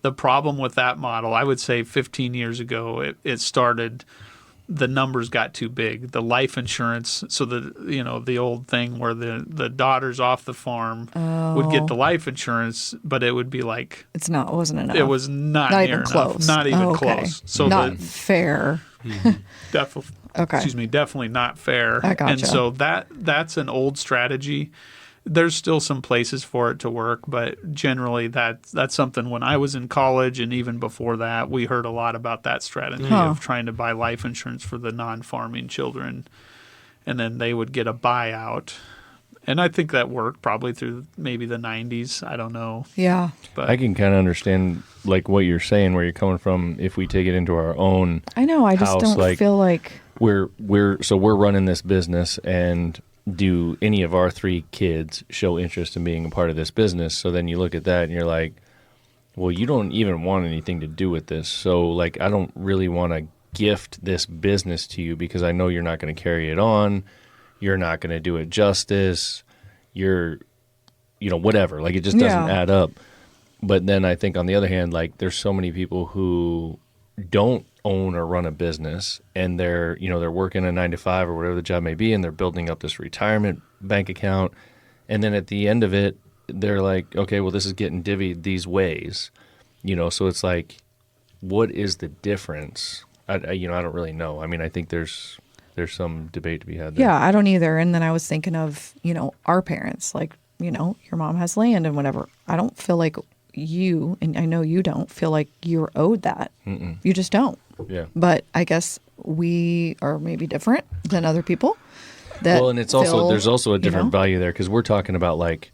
The problem with that model, I would say 15 years ago, it started – the numbers got too big. The life insurance, so the old thing where the daughters off the farm would get the life insurance, but it would be like it wasn't enough. It was not near even enough. close. Not even okay. close. So not fair. Okay. Excuse me, definitely not fair. I gotcha. And so that's an old strategy. There's still some places for it to work, but generally that's something when I was in college and even before that, we heard a lot about that strategy of trying to buy life insurance for the non-farming children, and then they would get a buyout. And I think that worked probably through maybe the 90s. I don't know. Yeah. But I can kind of understand like what you're saying, where you're coming from. If we take it into our own, I know. I just house, don't like, feel like we're running this business, and do any of our 3 kids show interest in being a part of this business? So then you look at that and you're like, well, you don't even want anything to do with this. So like, I don't really want to gift this business to you because I know you're not going to carry it on. You're not going to do it justice. You're, whatever. Like, it just doesn't add up. But then I think on the other hand, like, there's so many people who don't own or run a business, and they're working a 9-to-5 or whatever the job may be, and they're building up this retirement bank account, and then at the end of it they're like, okay, well, this is getting divvied these ways, so it's like, what is the difference? I don't really know. I mean, I think there's some debate to be had there. Yeah, I don't either. And then I was thinking of, our parents, like, your mom has land and whatever. I don't feel like you, and I know you don't feel like you're owed that. Mm-mm. You just don't. Yeah. But I guess we are maybe different than other people. And it's also, there's also a different value there, because we're talking about like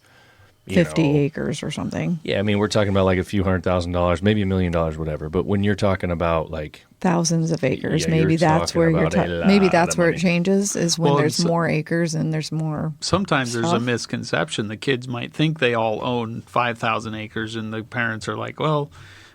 50 acres or something. Yeah, I mean, we're talking about like a few $100,000, maybe $1 million, whatever. But when you're talking about like thousands of acres, yeah, maybe that's where maybe that's where it changes, is when there's more acres and there's more. Sometimes stuff. there's a misconception. The kids might think they all own 5,000 acres, and the parents are like, well,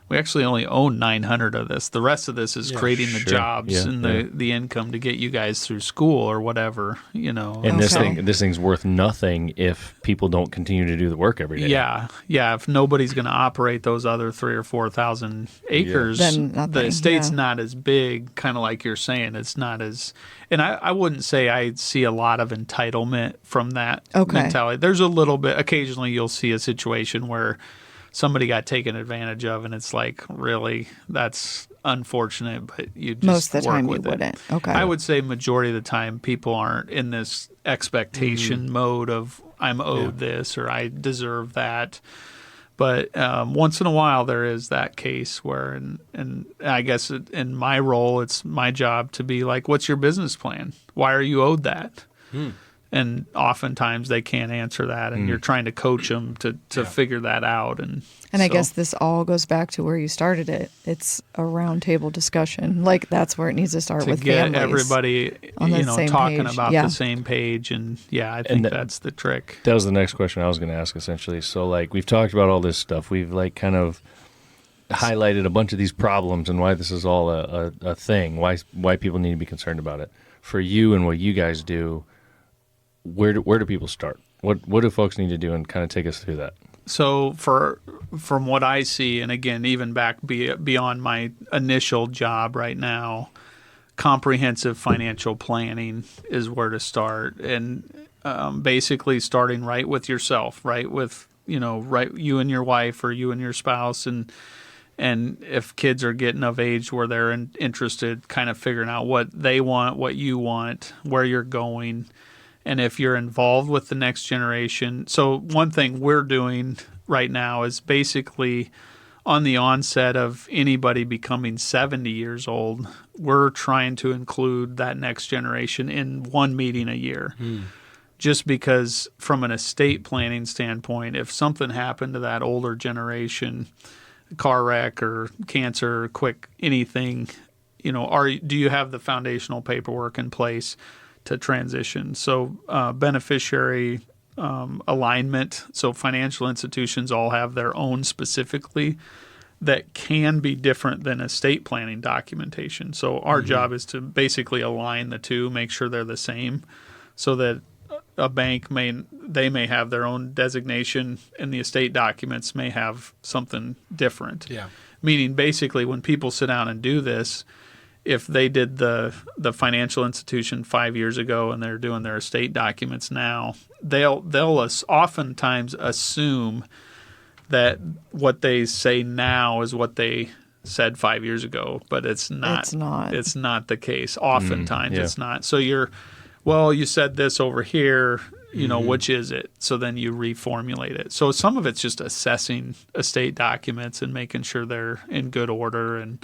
we actually only own 900 of this. The rest of this is creating the jobs and the income to get you guys through school or whatever, And this thing's worth nothing if people don't continue to do the work every day. Yeah. If nobody's going to operate those other 3,000 or 4,000 acres, then nothing, the estate's not as big, kind of like you're saying. It's not as, and I wouldn't say I see a lot of entitlement from that mentality. There's a little bit. Occasionally, you'll see a situation where somebody got taken advantage of, and it's like, really, that's unfortunate, but you just most of the work time with you it. wouldn't. Okay. I would say majority of the time people aren't in this expectation mode of I'm owed this or I deserve that. But once in a while there is that case where, and I guess in my role, it's my job to be like, what's your business plan? Why are you owed that? And oftentimes they can't answer that, and you're trying to coach them to figure that out. And I guess this all goes back to where you started it. It's a roundtable discussion. Like, that's where it needs to start, with get families. Everybody, on the same talking page. about the same page. And I think that's the trick. That was the next question I was going to ask, essentially. So, like, we've talked about all this stuff. We've, like, kind of highlighted a bunch of these problems and why this is all a thing, why people need to be concerned about it. For you and what you guys do, where do people start? What do folks need to do, and kind of take us through that? So from what I see, and again, even back beyond my initial job right now, comprehensive financial planning is where to start, and basically starting right with yourself, right with you and your wife or you and your spouse, and if kids are getting of age where they're interested, kind of figuring out what they want, what you want, where you're going. And if you're involved with the next generation. So one thing we're doing right now is basically on the onset of anybody becoming 70 years old, we're trying to include that next generation in one meeting a year. Just because from an estate planning standpoint, if something happened to that older generation, car wreck or cancer, quick anything, do you have the foundational paperwork in place to transition? So beneficiary alignment. So financial institutions all have their own specifically that can be different than estate planning documentation. So our job is to basically align the two, make sure they're the same, so that a bank may have their own designation and the estate documents may have something different. Yeah. Meaning basically when people sit down and do this, if they did the financial institution 5 years ago and they're doing their estate documents now, they'll oftentimes assume that what they say now is what they said 5 years ago, but it's not. It's not. It's not the case. Oftentimes, yeah. it's not. So you said this over here. Which is it? So then you reformulate it. So some of it's just assessing estate documents and making sure they're in good order and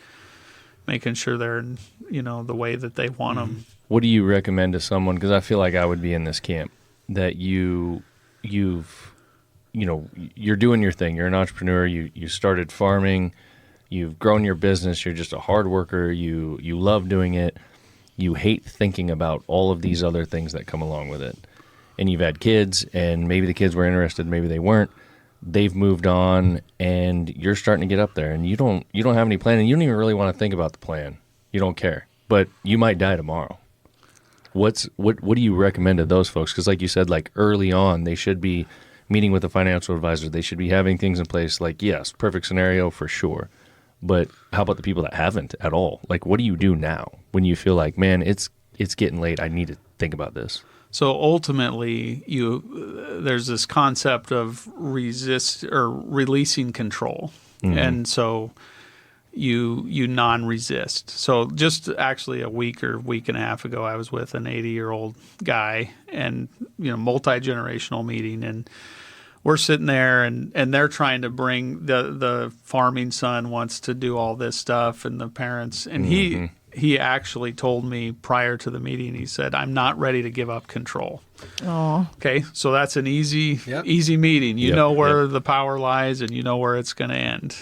making sure they're in, the way that they want them. What do you recommend to someone? Because I feel like I would be in this camp that you're doing your thing. You're an entrepreneur. You started farming. You've grown your business. You're just a hard worker. You love doing it. You hate thinking about all of these other things that come along with it. And you've had kids, and maybe the kids were interested, maybe they weren't. They've moved on, and you're starting to get up there, and you don't have any plan, and you don't even really want to think about the plan. You don't care, but you might die tomorrow. What do you recommend to those folks? Because like you said, like early on, they should be meeting with a financial advisor. They should be having things in place. Like, yes, perfect scenario for sure. But how about the people that haven't at all? Like, what do you do now when you feel like, man, it's getting late. I need to think about this. So ultimately, there's this concept of releasing control, and so you non-resist. So just actually a week and a half ago, I was with an 80-year-old guy, and multi-generational meeting, and we're sitting there, and they're trying to bring the farming son wants to do all this stuff, and the parents, and he actually told me prior to the meeting, he said, I'm not ready to give up control. Oh. Okay, so that's an easy meeting. You know where the power lies, and you know where it's going to end.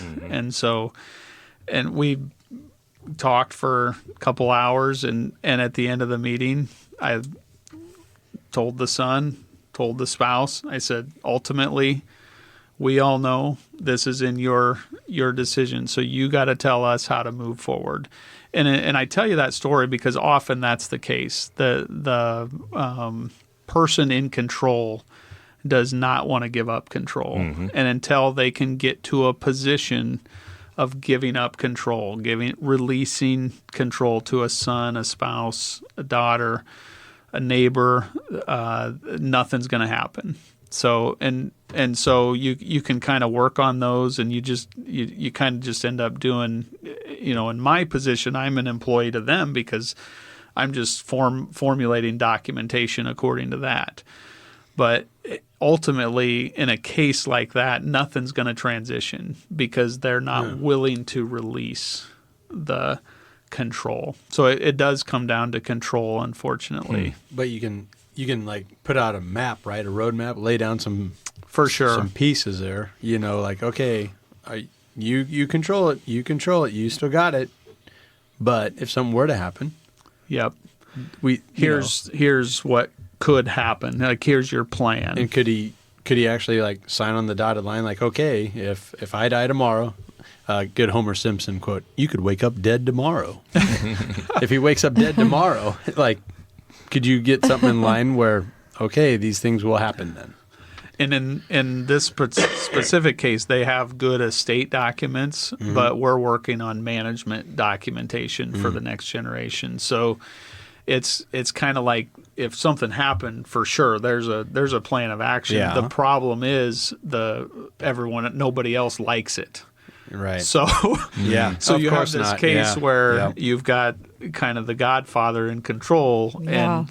And we talked for a couple hours, and at the end of the meeting, I told the son, told the spouse, I said, ultimately, we all know this is in your decision, so you got to tell us how to move forward. And I tell you that story because often that's the case. The person in control does not want to give up control, and until they can get to a position of giving up control, releasing control to a son, a spouse, a daughter, a neighbor, nothing's going to happen. So and so you can kind of work on those, and you kind of just end up doing, in my position, I'm an employee to them because I'm just formulating documentation according to that. But ultimately, in a case like that, nothing's going to transition because they're not willing to release the control. So it does come down to control, unfortunately. But you can like put out a map, right? A road map, lay down some pieces there. Like, okay, you control it. You control it. You still got it. But if something were to happen, here's what could happen. Like, here's your plan. And could he actually like sign on the dotted line? Like, okay, if I die tomorrow, good Homer Simpson quote, you could wake up dead tomorrow. If he wakes up dead tomorrow, like, could you get something in line where, okay, these things will happen then? And in this specific case, they have good estate documents, but we're working on management documentation for the next generation. So it's kind of like if something happened, for sure, there's a plan of action. Yeah. The problem is nobody else likes it. Right. So so of you have course this not. case Yeah. where Yeah. you've got kind of the Godfather in control, and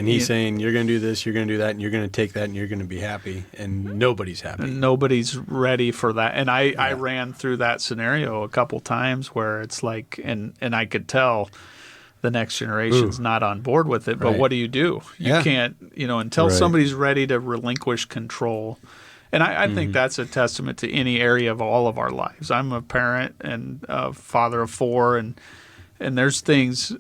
he's saying, you're going to do this, you're going to do that, and you're going to take that, and you're going to be happy, and nobody's happy. Nobody's ready for that. And I ran through that scenario a couple times where it's like, and I could tell the next generation's not on board with it. But Right. what do? You can't, until Right. somebody's ready to relinquish control. And I think that's a testament to any area of all of our lives. I'm a parent and a father of 4, and there's things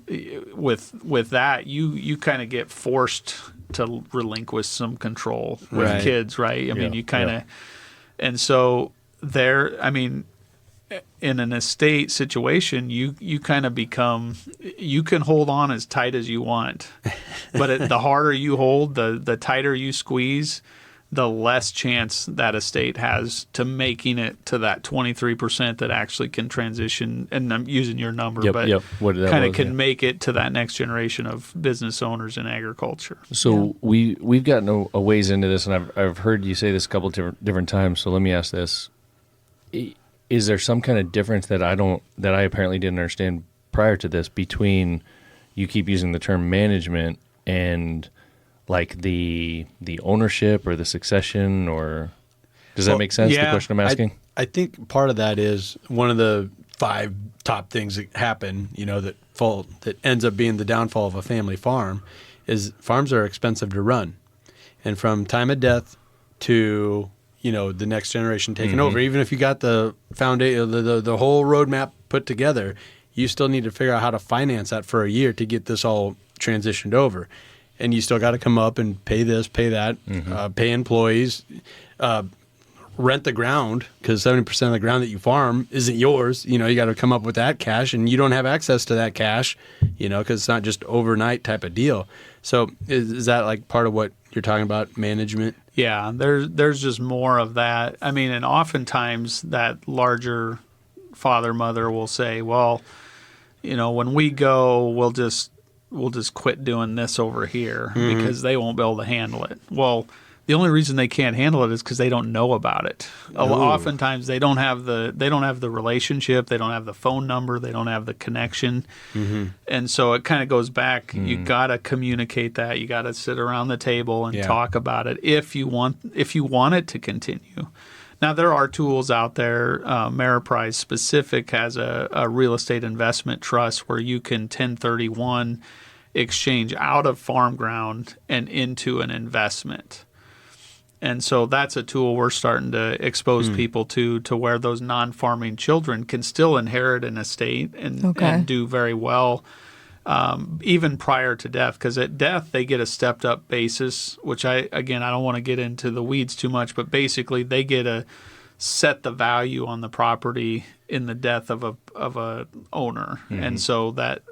with that you kind of get forced to relinquish some control with Right. kids, right? I mean, you kind of, yeah. and so in an estate situation, you kind of become, you can hold on as tight as you want, but the harder you hold, the tighter you squeeze, the less chance that estate has to making it to that 23% that actually can transition. And I'm using your number, but kind of can make it to that next generation of business owners in agriculture. So we've gotten a ways into this, and I've heard you say this a couple different times. So let me ask this: is there some kind of difference that I apparently didn't understand prior to this between, you keep using the term management and like the ownership or the succession, or does that make sense? The question I'm asking? I think part of that is one of the 5 top things that happen, that ends up being the downfall of a family farm, is farms are expensive to run. And from time of death to, the next generation taking over, even if you got the foundation, the whole roadmap put together, you still need to figure out how to finance that for a year to get this all transitioned over. And you still got to come up and pay this, pay that, pay employees, rent the ground, because 70% of the ground that you farm isn't yours. You got to come up with that cash, and you don't have access to that cash, because it's not just overnight type of deal. So is that like part of what you're talking about, management? Yeah, there's just more of that. I mean, and oftentimes that larger father, mother will say, well, when we go, we'll just quit doing this over here because they won't be able to handle it. Well, the only reason they can't handle it is because they don't know about it. Oftentimes they don't have the relationship, they don't have the phone number, they don't have the connection, and so it kind of goes back. You got to communicate that. You got to sit around the table and talk about it if you want it to continue. Now, there are tools out there. Ameriprise specific has a real estate investment trust where you can 1031 exchange out of farm ground and into an investment. And so that's a tool we're starting to expose people to where those non-farming children can still inherit an estate and do very well, even prior to death. Because at death, they get a stepped-up basis, which I don't want to get into the weeds too much, but basically they get to set the value on the property in the death of a owner. And so that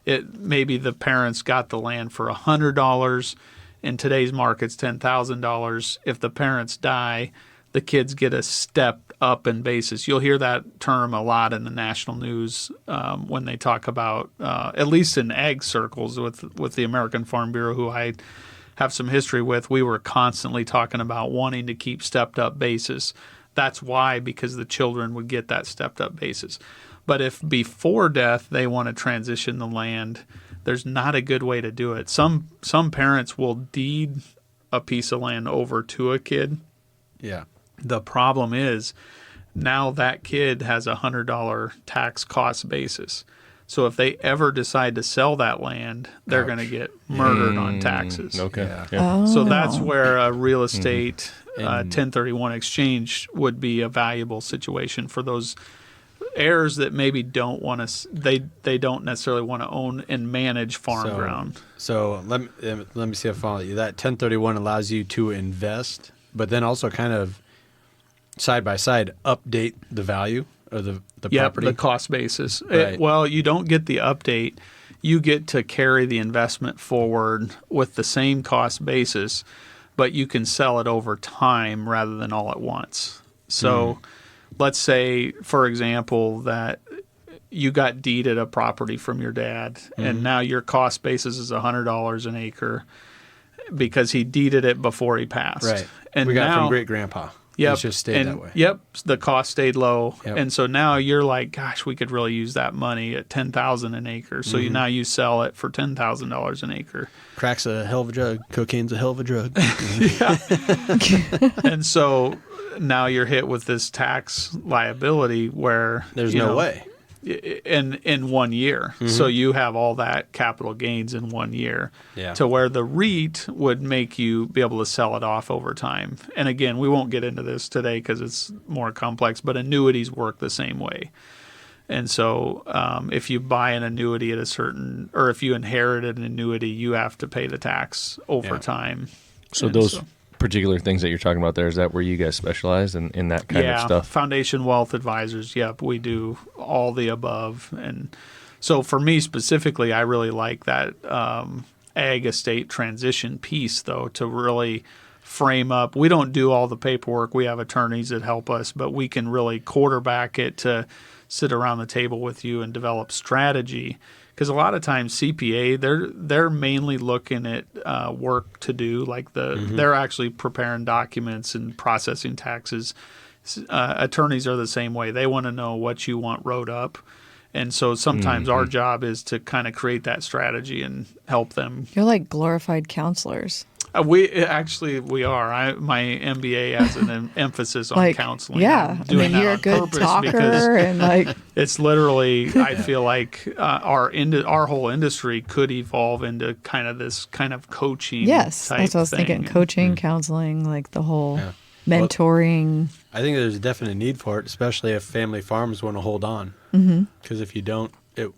maybe the parents got the land for $100. In today's market's $10,000. If the parents die, the kids get a step up in basis. You'll hear that term a lot in the national news when they talk about, at least in ag circles with the American Farm Bureau, who I have some history with. We were constantly talking about wanting to keep stepped up basis. That's why, because the children would get that stepped up basis. But if before death they want to transition the land, there's not a good way to do it. Some parents will deed a piece of land over to a kid. Yeah. The problem is now that kid has a $100 tax cost basis. So if they ever decide to sell that land, they're going to get murdered on taxes. Okay. Yeah. Yeah. So that's where a real estate 1031 exchange would be a valuable situation for those heirs that maybe don't want to. They don't necessarily want to own and manage farm ground. So let me see if I follow you. That 1031 allows you to invest, but then also kind of side by side update the value of the property. The cost basis. Right. Well, you don't get the update. You get to carry the investment forward with the same cost basis, but you can sell it over time rather than all at once. So let's say, for example, that you got deeded a property from your dad, and now your cost basis is $100 an acre because he deeded it before he passed. Right. And we got now, from great grandpa. Yep. It's just stayed that way. Yep. The cost stayed low. Yep. And so now you're like, gosh, we could really use that money at $10,000 an acre. So now you sell it for $10,000 an acre. Crack's a hell of a drug. Cocaine's a hell of a drug. And so now you're hit with this tax liability where There's no way. In 1 year. So you have all that capital gains in 1 year. Yeah. To where the REIT would make you be able to sell it off over time. And again, we won't get into this today because it's more complex, but annuities work the same way. And so if you buy an annuity at or if you inherit an annuity, you have to pay the tax over time. So particular things that you're talking about there, is that where you guys specialize in that kind of stuff? Foundation Wealth Advisors. Yep, we do all the above. And so for me specifically, I really like that ag estate transition piece, though, to really frame up. We don't do all the paperwork. We have attorneys that help us, but we can really quarterback it to sit around the table with you and develop strategy. Because a lot of times CPA, they're mainly looking at work to do, like they're actually preparing documents and processing taxes. Attorneys are the same way. They want to know what you want wrote up. And so sometimes our job is to kind of create that strategy and help them. You're like glorified counselors. We are. My MBA has an emphasis on Like, counseling. yeah, I'm doing that you're a on good purpose talker, because and like it's literally. I feel like our whole industry could evolve into kind of this kind of coaching. yes, type that's what I was thing. thinking. Coaching, counseling, like the whole mentoring. I think there's a definite need for it, especially if family farms want to hold on. Because if you don't, it'll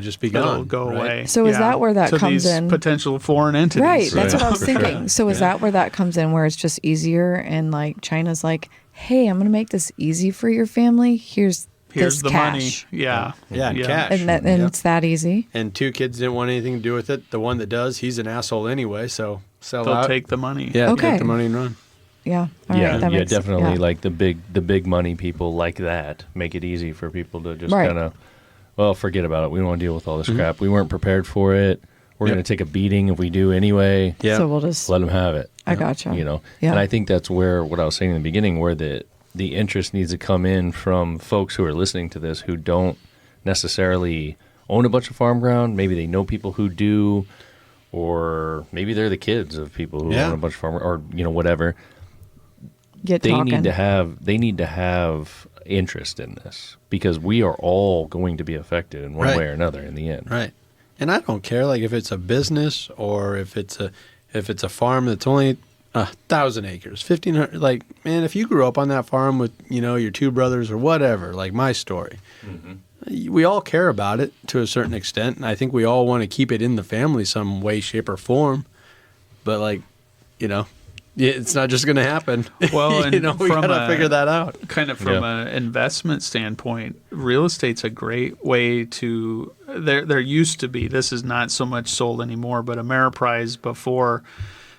just be gone. It'll go right? away. So is that where that to comes these in? Potential foreign entities. Right, that's what I was For sure. thinking. So is that where that comes in, where it's just easier, and like China's like, hey, I'm going to make this easy for your family. Here's this the cash. money. Yeah. Yeah, and cash. And it's that easy. And 2 kids didn't want anything to do with it. The one that does, he's an asshole anyway, so sell They'll out. take the money. Yeah, Okay. take the money and run. Yeah. All yeah, right, that yeah, makes- definitely. yeah. Like the big money people like that make it easy for people to just Right. kind of, well, forget about it. We don't want to deal with all this crap. We weren't prepared for it. We're Yep. going to take a beating if we do anyway. Yeah. So we'll just. Let them have it. I gotcha. You know, Yeah. and I think that's where what I was saying in the beginning, where the interest needs to come in from folks who are listening to this who don't necessarily own a bunch of farm ground. Maybe they know people who do, or maybe they're the kids of people who Yeah. own a bunch of farm, or what. Get They talking. need to have interest in this, because we are all going to be affected in one Right. way or another in the end. Right. And I don't care, like if it's a business or if it's a farm that's only 1,000 acres, 1,500. Like, man, if you grew up on that farm with your 2 brothers or whatever, like my story, we all care about it to a certain extent, and I think we all want to keep it in the family some way, shape, or form. But like, it's not just going to happen. Well, and we from got to a- figure that out. Kind of from an investment standpoint, real estate's a great way to. There used to be. This is not so much sold anymore, but Ameriprise, before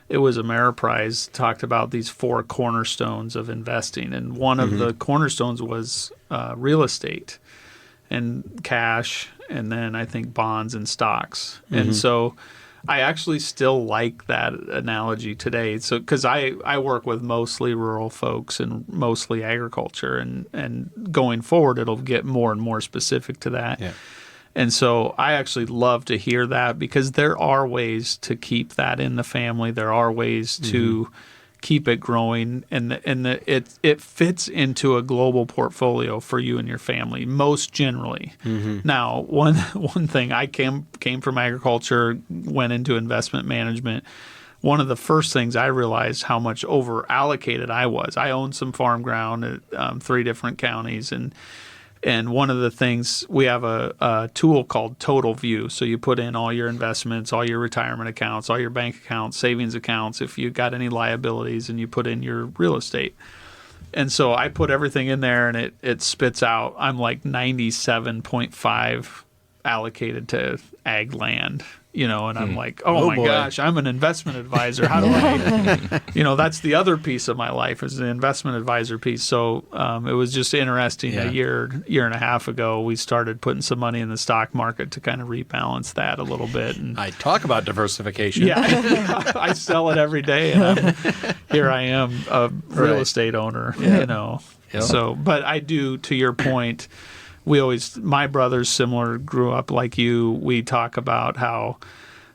it was Ameriprise, talked about these 4 cornerstones of investing, and one of the cornerstones was real estate and cash, and then I think bonds and stocks. And so I actually still like that analogy today. So, because I work with mostly rural folks and mostly agriculture, and going forward, it'll get more and more specific to that. Yeah. And so I actually love to hear that, because there are ways to keep that in the family. There are ways to keep it growing, and it fits into a global portfolio for you and your family most generally. Now, one thing, I came from agriculture, went into investment management. One of the first things I realized how much over allocated I was. I owned some farm ground at 3 different counties, and one of the things, we have a tool called Total View. So you put in all your investments, all your retirement accounts, all your bank accounts, savings accounts, if you got any liabilities, and you put in your real estate. And so I put everything in there, and it spits out, I'm like 97.5 allocated to ag land, and I'm like, oh my boy. gosh, I'm an investment advisor. How do I, that's the other piece of my life, is the investment advisor piece. So it was just interesting. Yeah. A year and a half ago, we started putting some money in the stock market to kind of rebalance that a little bit. And I talk about diversification. yeah, I sell it every day, and here I am, a real Right. estate owner, Yeah. So, but I do, to your point, my brothers similar grew up like you. We talk about how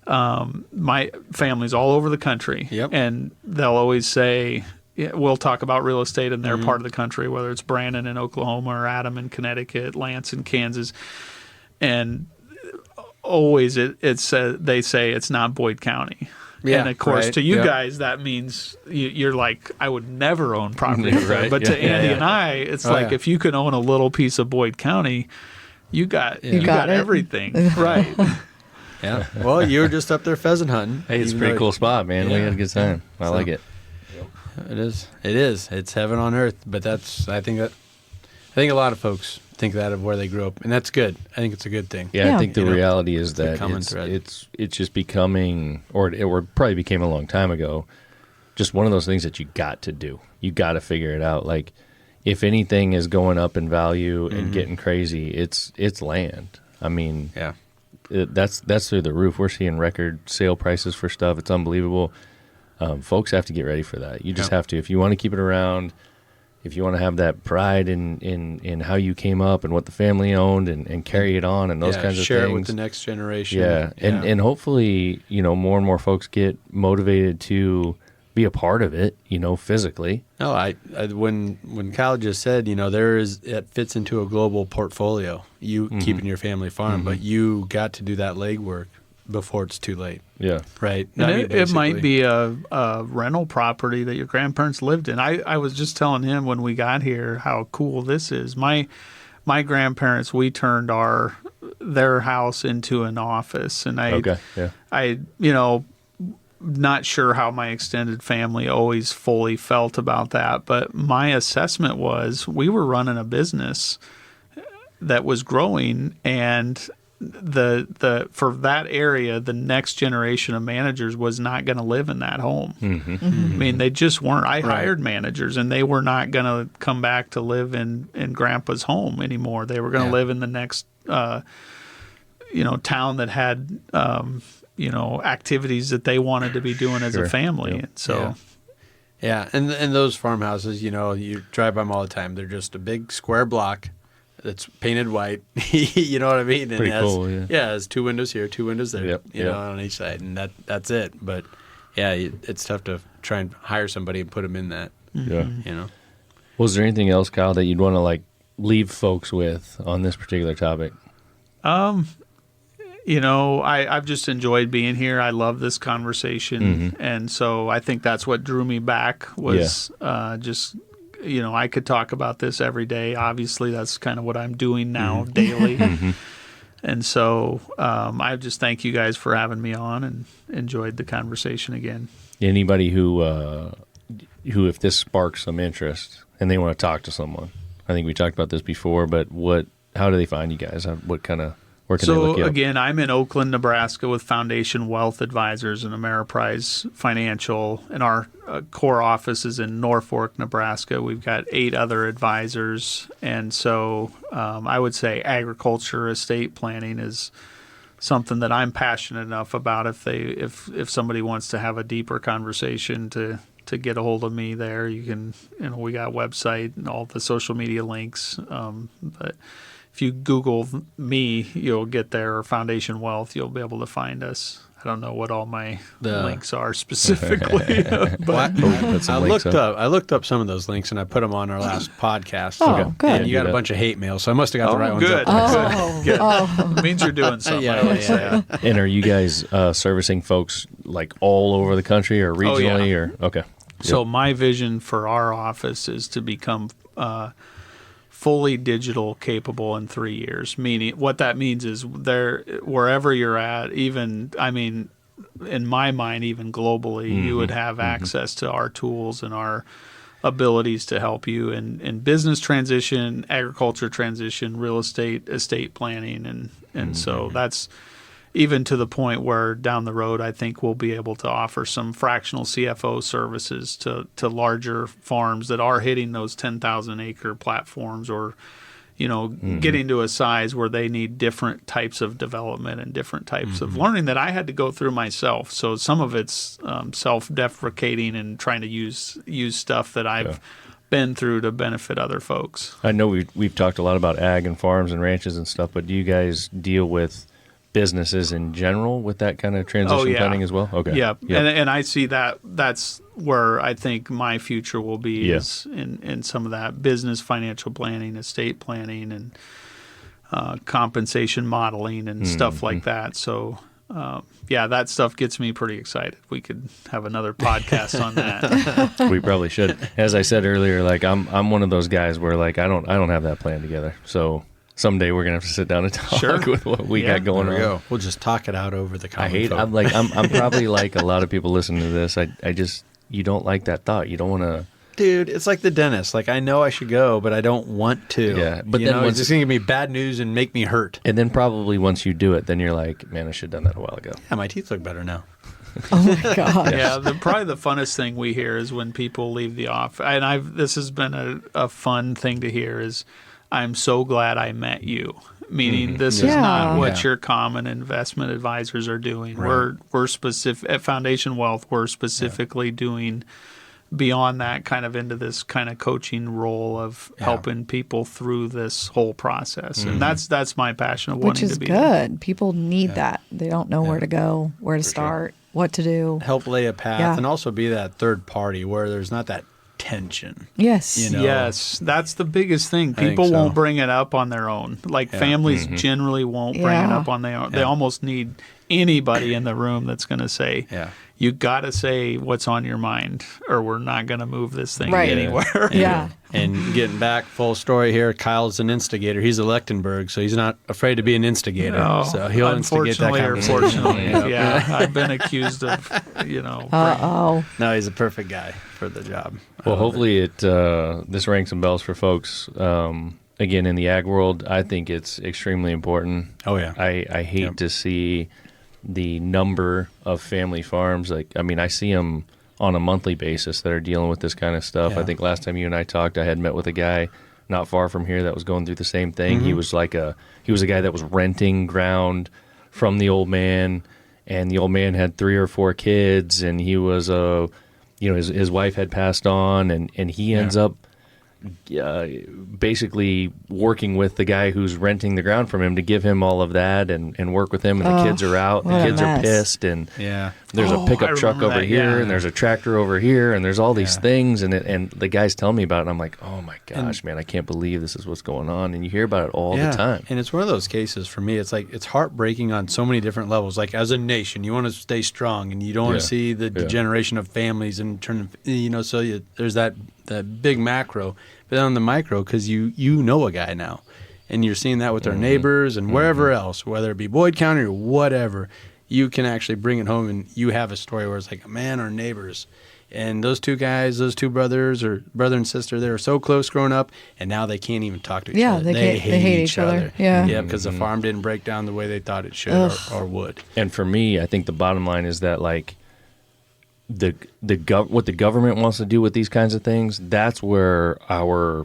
my family's all over the country, Yep. and they'll always say, we'll talk about real estate in their part of the country, whether it's Brandon in Oklahoma or Adam in Connecticut, Lance in Kansas, and always they say it's not Boyd County. Yeah, and of course, right, to you yeah. guys, that means you're like, I would never own property up there. Right, But to yeah. Andy Yeah. and I, it's Oh, like, yeah. if you can own a little piece of Boyd County, you got got it. everything, right? Yeah. Well, you were just up there pheasant hunting. Hey, it's a Even pretty though- cool spot, man. We Yeah. had a good time. I So- like it. It is. It is. It's heaven on earth. But I think a lot of folks think that of where they grew up, and that's good. I think it's a good thing. Yeah, Yeah. I think the reality is the that common thread. it's just becoming, or it probably became a long time ago, just one of those things that you got to do. You got to figure it out. Like, if anything is going up in value and getting crazy, it's land. I mean, Yeah. that's through the roof. We're seeing record sale prices for stuff. It's unbelievable. folks have to get ready for that. You just have to, if you want to keep it around, if you want to have that pride in how you came up and what the family owned and carry it on and those kinds of things. Share it with the next generation. Yeah. And hopefully, more and more folks get motivated to be a part of it, physically. No, I when Kyle just said, it fits into a global portfolio, you keeping your family farm, but you got to do that legwork before it's too late. Yeah. Right. And it might be a rental property that your grandparents lived in. I was just telling him when we got here how cool this is. My grandparents, we turned their house into an office, and I not sure how my extended family always fully felt about that, but my assessment was we were running a business that was growing, and the for that area, the next generation of managers was not going to live in that home. I mean, they just weren't. I hired managers, and they were not going to come back to live in Grandpa's home anymore. They were going to live in the next town that had activities that they wanted to be doing as a family. And so and those farmhouses, you drive by them all the time. They're just a big square block that's painted white. You know what I mean? And pretty cool. Yeah. Yeah, it has 2 windows here, 2 windows there. Yep. On each side, and that's it. But it's tough to try and hire somebody and put them in that. Yeah. Was there anything else, Kyle, that you'd want to leave folks with on this particular topic? I've just enjoyed being here. I love this conversation. And so I think that's what drew me back was just, I could talk about this every day. Obviously, that's kind of what I'm doing now daily. And so I just thank you guys for having me on and enjoyed the conversation again. Anybody who if this sparks some interest and they want to talk to someone, I think we talked about this before, but how do they find you guys? Where can they look you up? Again, I'm in Oakland, Nebraska with Foundation Wealth Advisors and Ameriprise Financial, and our core office is in Norfolk, Nebraska. We've got 8 other advisors, and so I would say agriculture, estate planning is something that I'm passionate enough about. If somebody wants to have a deeper conversation to get a hold of me there, you can. We got a website and all the social media links, but if you Google me, you'll get there, or Foundation Wealth, you'll be able to find us. I don't know what all my links are specifically. But I looked up some of those links, and I put them on our last podcast. Good. And you got a bunch of hate mail, so I must have got the right ones good. up. Good. It means you're doing something. Yeah. And are you guys servicing folks all over the country or regionally? Or okay. So my vision for our office is to become fully digital capable in 3 years. Meaning, what that means is wherever you're at, in my mind, even globally, you would have access to our tools and our abilities to help you in business transition, agriculture transition, real estate, estate planning, and so that's even to the point where down the road, I think we'll be able to offer some fractional CFO services to larger farms that are hitting those 10,000 acre platforms, or getting to a size where they need different types of development and different types of learning that I had to go through myself. So some of it's self-deprecating and trying to use stuff that I've been through to benefit other folks. I know we've talked a lot about ag and farms and ranches and stuff, but do you guys deal with businesses in general with that kind of transition planning as well? Okay. Yeah. And I see that's where I think my future will be is in some of that business, financial planning, estate planning, and compensation modeling and stuff like that. So that stuff gets me pretty excited. We could have another podcast on that. We probably should. As I said earlier, I'm one of those guys where I don't have that plan together. So someday we're gonna have to sit down and talk with what we got going on. Go. We'll just talk it out over the common I'm probably like a lot of people listening to this. I just, you don't like that thought. You don't want to. Dude, it's like the dentist. I know I should go, but I don't want to. Yeah, but then it's just gonna give me bad news and make me hurt. And then probably once you do it, then you're like, man, I should have done that a while ago. Yeah, my teeth look better now. Oh my God. Yeah, probably the funnest thing we hear is when people leave the office. And this has been a fun thing to hear is, I'm so glad I met you. meaning this is Yeah. not what Yeah. your common investment advisors are doing. Right. We're specific at Foundation Wealth. We're specifically doing beyond that, kind of into this kind of coaching role of helping people through this whole process, and that's my passion of Which wanting is to be. good. People need that. They don't know where to go, where to start, what to do. Help lay a path Yeah. and also be that third party where there's not that tension. Yes. You know? Yes, that's the biggest thing. think People so. won't bring it up on their own. Like families generally won't bring it Yeah. up on their own. They almost need anybody in the room that's going to say, Yeah. you got to say what's on your mind, or we're not going to move this thing Right. anywhere. Yeah. And getting back, full story here, Kyle's an instigator. He's a Lechtenberg, so he's not afraid to be an instigator. No, So he'll instigate that unfortunately or conversation. fortunately, yeah, I've been accused of, Uh-oh. No, he's a perfect guy for the job. Well, hopefully this rings some bells for folks. Again, in the ag world, I think it's extremely important. Oh, yeah. I hate to see the number of family farms. Like, I mean, I see them on a monthly basis that are dealing with this kind of stuff. Yeah. I think last time you and I talked, I had met with a guy not far from here that was going through the same thing. He was a guy that was renting ground from the old man, and the old man had 3 or 4 kids, and he was his wife had passed on, and he ends up basically working with the guy who's renting the ground from him to give him all of that and work with him, and the kids are out, and what the a kids are mess. pissed, and Yeah. there's a I pickup truck remember over that, here, yeah. and there's a tractor over here, and there's all these Yeah. things, and the guy's telling me about it, and I'm like, oh my gosh, man, I can't believe this is what's going on, and you hear about it all the time. And it's one of those cases for me, it's like it's heartbreaking on so many different levels. Like as a nation, you want to stay strong and you don't want Yeah. to see the degeneration of families and there's that big macro. But then on the micro, because you know a guy now, and you're seeing that with our neighbors and wherever else, whether it be Boyd County or whatever, you can actually bring it home and you have a story where it's like, man, our neighbors. And those two guys, those two brothers or brother and sister, they were so close growing up, and now they can't even talk to each Yeah, other. they hate each other. Yeah. Yeah, because the farm didn't break down the way they thought it should or would. And for me, I think the bottom line is that like what the government wants to do with these kinds of things, that's where our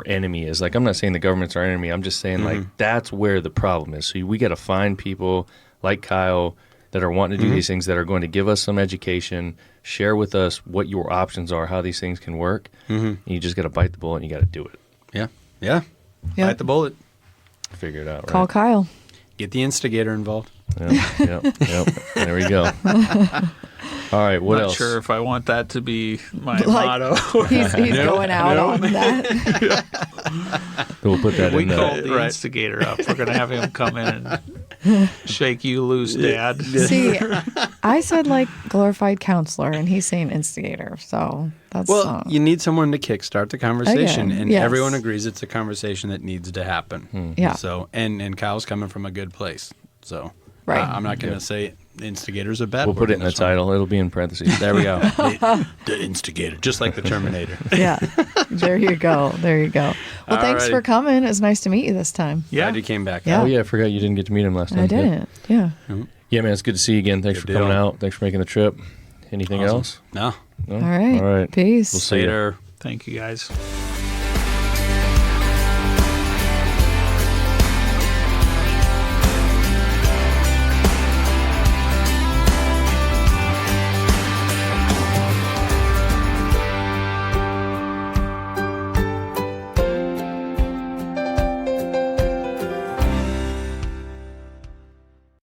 enemy is. Like, I'm not saying the government's our enemy. I'm just saying like that's where the problem is. So we got to find people like Kyle that are wanting to do these things, that are going to give us some education, share with us what your options are, how these things can work. And you just got to bite the bullet and you got to do it. Yeah. Yeah. Yep. Bite the bullet. Figure it out, Call right? Kyle. Get the instigator involved. Yep. There we go. All right, what Not else? sure if I want that to be my Like- motto. He's going out on that. We'll put that We in there. called the instigator up. We're going to have him come in and shake you loose, Dad. See, I said like glorified counselor, and he's saying instigator. So that's Well, you need someone to kickstart the conversation, Again, and yes. everyone agrees it's a conversation that needs to happen. Yeah. So, and Kyle's coming from a good place. So, Right. I'm not going to say instigator's a bad We'll word put it in the this one. title. It'll be in parentheses. There we go. The instigator, just like the Terminator. yeah. There you go. There you go. Well, thanks Alrighty. for coming. It's nice to meet you this time. Yeah. Glad you came back. Yeah. Oh, yeah, I forgot you didn't get to meet him last time. I didn't. Yeah. Yeah, man, it's good to see you again. Thanks Good for coming deal. out. Thanks for making the trip. Anything Awesome. else? No. No? All right. All right. Peace. We'll see you. Later. Thank you, guys.